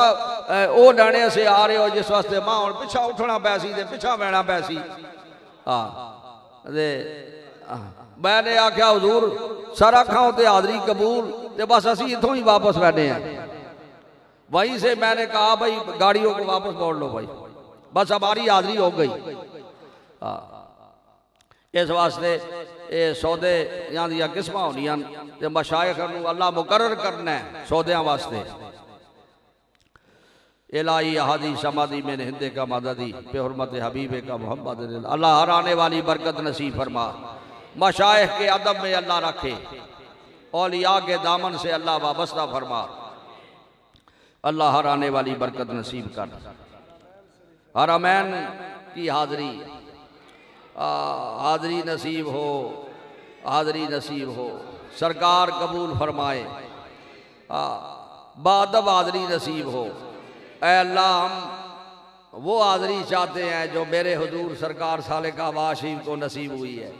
वो लैने से आ रहे हो जिस वास्ते मां हुण पिछा उठना पैसी ते पिछा बहना पैसी। मैंने आख्या हुजूर सारा खाओ ते हाज़री कबूल, ते बस असी इथों ही वापस बैठे हैं। वहीं से मैंने कहा भाई गाड़ियों को वापस मोड़ लो भाई, बस हमारी हाज़री हो गई। इस वास्ते ये सौदे यहाँ दियाँ किस्मां होंदियां ते मशाइख नूं अल्लाह मुकर्रर करना है सौदियां वास्ते। इलाही अहादी समादी में हिंदे का मददी पे हुर्मत हबीबे का मोहम्मद, अल्लाह हर आने वाली बरकत नसीब फरमा। मशाइख के अदब में अल्लाह रखे, औलिया के दामन से अल्लाह वाबस्ता फरमा। अल्लाह हर आने वाली बरकत नसीब कर। हरमैन की हाज़री हाज़री नसीब हो, हाज़री नसीब हो, सरकार कबूल फरमाए। बादब हाज़री नसीब हो। ऐ अल्लाह हम वो हाज़री चाहते हैं जो मेरे हुजूर सरकार सालिका वाह शरीफ को नसीब हुई है,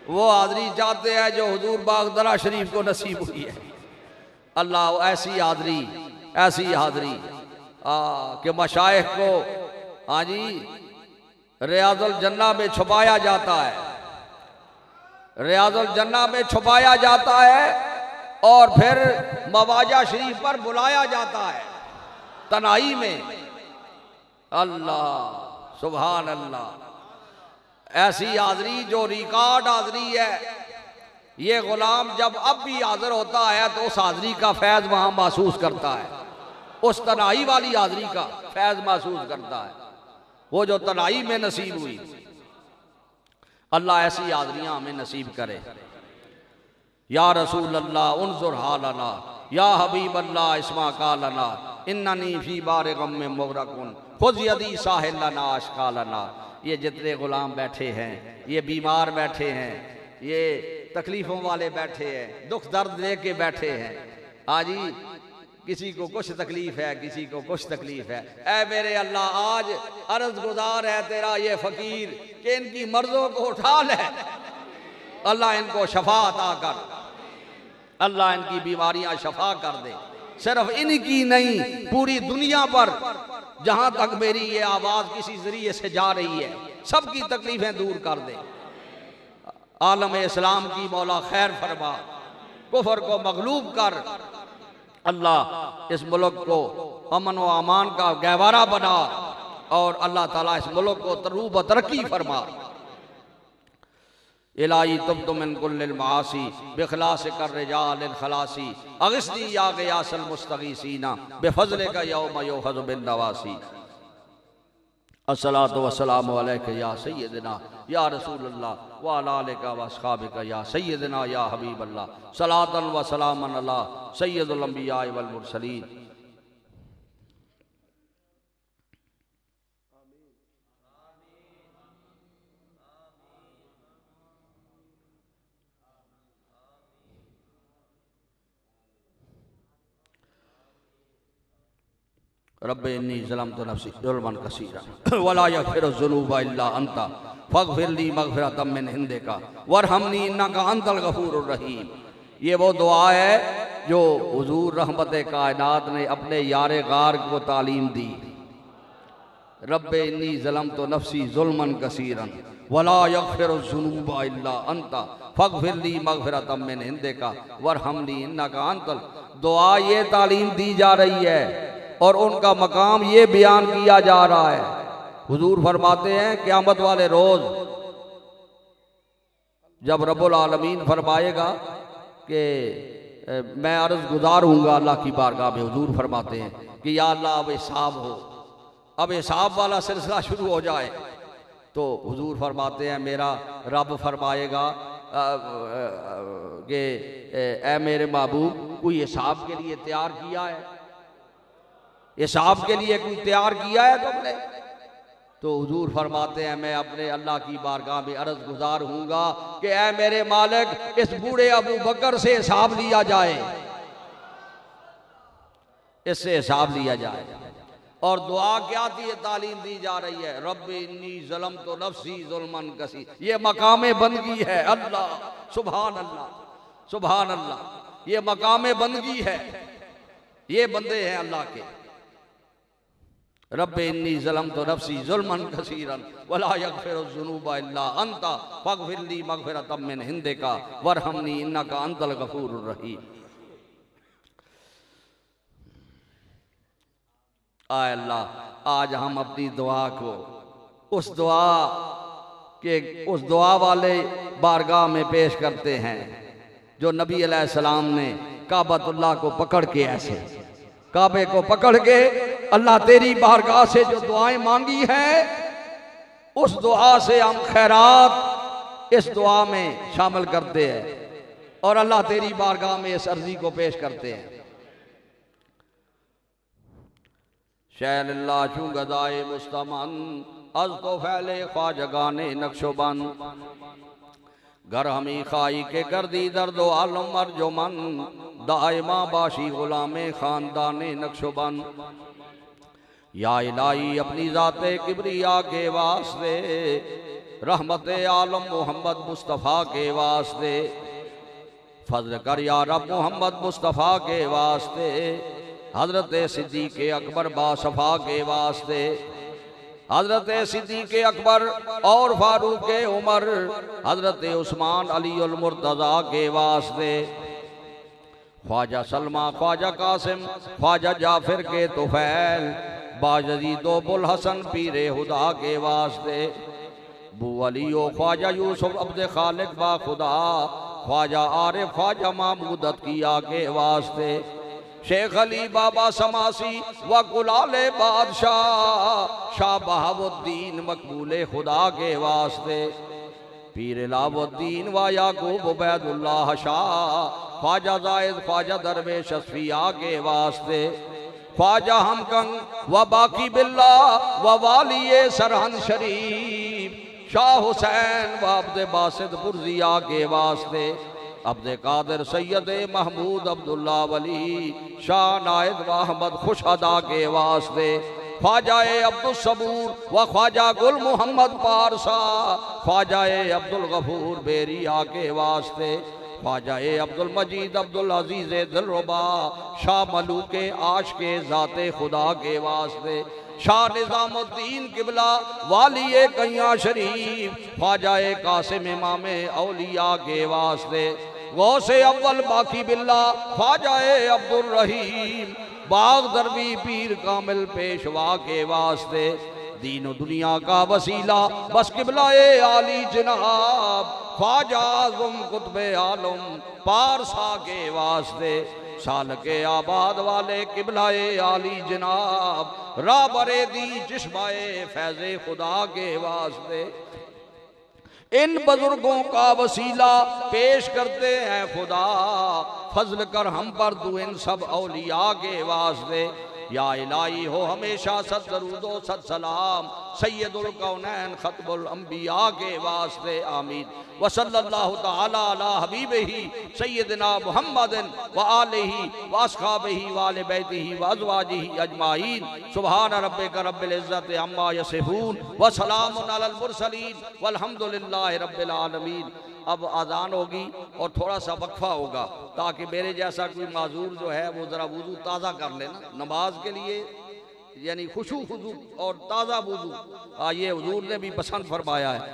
वो हाज़री चाहते हैं जो हुजूर बागदरा शरीफ को नसीब हुई है। अल्लाह ऐसी हाज़री, ऐसी हाज़री कि मशाइख को हाँ जी रियाजुल जन्ना में छुपाया जाता है, रियाजुल जन्ना में छुपाया जाता है और फिर मवाजा शरीफ पर बुलाया जाता है तनाई में। अल्लाह सुभान अल्लाह, ऐसी हाज़री जो रिकॉर्ड हाज़री है। ये गुलाम जब अब भी हाज़िर होता है तो उस हाज़री का फैज़ वहाँ महसूस करता है, उस तनाई वाली हाज़री का फैज़ महसूस करता है, वो जो तनाई में नसीब हुई। अल्लाह ऐसी हाज़रियाँ हमें नसीब करे। या रसूल अल्लाह उन्ज़ुर हालना, या हबीब अल्लाह इस्मा कालना, इन्ननी फी बारे गम में मुग़रक़ुन खुज़ यदी साहिलना अशकालना। ये जितने गुलाम बैठे हैं, ये बीमार बैठे हैं, ये तकलीफ़ों वाले बैठे हैं, दुख दर्द ले के बैठे हैं। हाँ जी, किसी को कुछ तकलीफ है, किसी को कुछ तकलीफ है। ऐ मेरे अल्लाह आज अर्ज़ गुजार है तेरा ये फ़कीर कि इनकी मर्ज़ों को उठा ले। अल्लाह इनको शफा अता कर, अल्लाह इनकी बीमारियां शफा कर दे। सिर्फ इनकी नहीं, पूरी दुनिया पर जहां तक मेरी ये आवाज़ किसी ज़रिए से जा रही है सबकी तकलीफ़ें दूर कर दे। आलम इस्लाम की मौला खैर फरमा, कुफर को मगलूब कर। अल्लाह इस मुल्क को अमन व अमान का गहवारा बना और अल्लाह ताला इस मुल्क को तरूब व तरक्की फरमा। इलाही तुम मिन कुल्लिल मासी बिखलास कर रिजाल खलासी अगिस्नी या गयासल मुस्तगीसीना बेफज़ले का यौम युहज़ बिन नवासी। अस्सलातु वस्सलामु अलैका या सय्यदना या रसूलल्लाह व अला आलिका व अस्हाबिका या सय्यदना या हबीबल्लाह। सलातन व सलामन अला सय्यदुल अंबिया वल मुरसलीन। रब्बे इन्नी ज़लमतु नफ्सी ज़ुल्मन कसीरा वला यग़फिरुज़्ज़ुनूबा इल्ला अंता फ़ग़फ़िरली मग़फ़िरतम मिन इंदिका वरहमनी इन्नका अंतल गफ़ूरुर रहीम। ये वो दुआ है जो हुजूर रहमत कायनात ने अपने यार गार को तालीम दी। रब्बे इन्नी ज़लम तो नफसी जुल्मन कसीरन वला यगफिरु ज़ुनूबा इल्ला अंता फगफिरली मगफिरतम मिन इंदिका वरहमनी इन्नका अंतल। दुआ ये तालीम दी जा रही है और उनका मकाम ये बयान किया जा रहा है। हुजूर फरमाते हैं क़यामत वाले रोज़ जब रब्बुल आलमीन फरमाएगा कि मैं अर्ज़ गुज़ार हूँगा अल्लाह की बारगाह में, हुजूर फरमाते हैं कि या अल्लाह अब हिसाब हो, अब हिसाब वाला सिलसिला शुरू हो जाए। तो हुजूर फरमाते हैं मेरा रब फरमाएगा कि ए मेरे महबूब कोई हिसाब के लिए तैयार किया है, हिसाब के लिए कोई तैयार किया है तुमने? तो हुजूर फरमाते हैं मैं अपने अल्लाह की बारगाह में अर्ज़ गुज़ार हूँगा कि ए मेरे मालिक इस बूढ़े अबू बकर से हिसाब लिया जाए, इससे हिसाब लिया जाए। और दुआ क्या थी, तालीम दी जा रही है रब्बी इन्नी ज़लम तो नफसी जुल्मन कसी। ये मकामे बंदगी है। अल्लाह सुभान अल्लाह सुभान अल्लाह, ये मकामे बंदगी है, ये बंदे हैं अल्लाह के। रब्बे इन्नी ज़लम तो नफसी जुल्मन कसीरन वला यगफिरु ज़ुनूबा इल्ला अंता फगफिरली मगफिरतम मिन इंदिका वरहमनी इन्नका अंतल गफूरुर रहीम। आय अल्लाह, आज हम अपनी दुआ को उस दुआ वाले बारगाह में पेश करते हैं जो नबी अलैहिस्सलाम ने काबतुल्लाह को पकड़ के, ऐसे काबे को पकड़ के अल्लाह तेरी बारगाह से जो दुआएं मांगी हैं उस दुआ से हम खैरात इस दुआ में शामिल करते हैं और अल्लाह तेरी बारगाह में इस अर्जी को पेश करते हैं। शैल्ला चू गदाए मुस्तमन अज तो फैले ख्वाजगाने नक्शोबन घर हमी खाई के गर्दी दर्दो आलम अर्जुमन दायमा बाशी गुलामे खानदाने नक्शोबन। या इलाही अपनी ज़ाते किबरिया के वास्ते रहमत आलम मोहम्मद मुस्तफ़ा के वास्ते फजल कर या रब मोहम्मद मुस्तफ़ा के वास्ते हजरत सिद्दीक़ अकबर बासफ़ा के वास्ते हजरत सिद्दीक़ अकबर और फारूक उमर हजरत उस्मान अली अल मुर्तज़ा के वास्ते ख्वाजा सलमा ख्वाजा कासिम ख्वाजा जाफिर के तुफैल बाजदीदो बुल हसन पीरे हुदा के वास्ते बू अली ओ ख्वाजा यूसुफ अब्द खालिक बा खुदा ख्वाजा आरिफ ख्वाजा महमूदत किया के वास्ते शेख अली बाबा समासी व गुलाले बादशाह शाह बहाउद्दीन मकबूले खुदा के वास्ते पीर लाउद्दीन व याकूब उबैदुल्लाह शाह ख्वाजा जायद ख्वाजा दरवेश असफिया के वास्ते ख्वाजा हमकंग व बाकी बिल्ला व वालिये सरहन शरीफ शाह हुसैन व अब्द बासित बुर्जिया के वास्ते अब्द कादिर सैयद महमूद अब्दुल्ला वली शाह नायद व अहमद खुशहदा के वास्ते ख्वाजाए अब्दुल सबूर व ख्वाजा गुल मोहम्मद पारसा ख्वाजाए अब्दुल गफूर बेरिया के वास्ते ख्वाजाए अब्दुल मजीद अब्दुल अजीज दिलरुबा शाह मलूक आश के ज़ाते खुदा के वास्ते शाह निज़ामुद्दीन किबला वालिये कैया शरीफ ख्वाजाए कासिम इमाम औलिया के वास्ते गौसे अव्वल बाकी बिल्ला ख्वाजाए अब्दुल रहीम बाग दरवी पीर कामिल पेशवा के वास्ते दीन दुनिया का वसीला बस किबलाए आली जनाब ख्वाजा आज़म कुतबे आलम पारसा के वास्ते साल के आबाद वाले किबलाए आली जनाब राबरे दी चिश्माए फैज़े खुदा के वास्ते इन बुजुर्गों का वसीला पेश करते हैं खुदा फजल कर हम पर दू इन सब औलिया के वास्ते या इलाही हो हमेशा सद दरूदो सद सलाम सैयदुल कौनैन खत्मुल अंबिया के वास्ते आमीन व सल्लल्लाहु तआला अला हबीबिही सैयदना मुहम्मदिन व आलिही व अस्हाबिही व आले बैतिही व अज़वाजिही अजमाइन सुभान रब्बिका रब्बिल इज्जति अम्मा यसिफून व सलामुन अलल मुरसलीन वल्हम्दुलिल्लाहि रब्बिल आलमीन। अब आज़ान होगी और थोड़ा सा वक्फा होगा ताकि मेरे जैसा कोई माजूर जो है वो ज़रा वुज़ू ताज़ा कर लेना नमाज के लिए, यानी खुशू खुजू और ताज़ा वुज़ू ये हुजूर ने भी पसंद फरमाया है।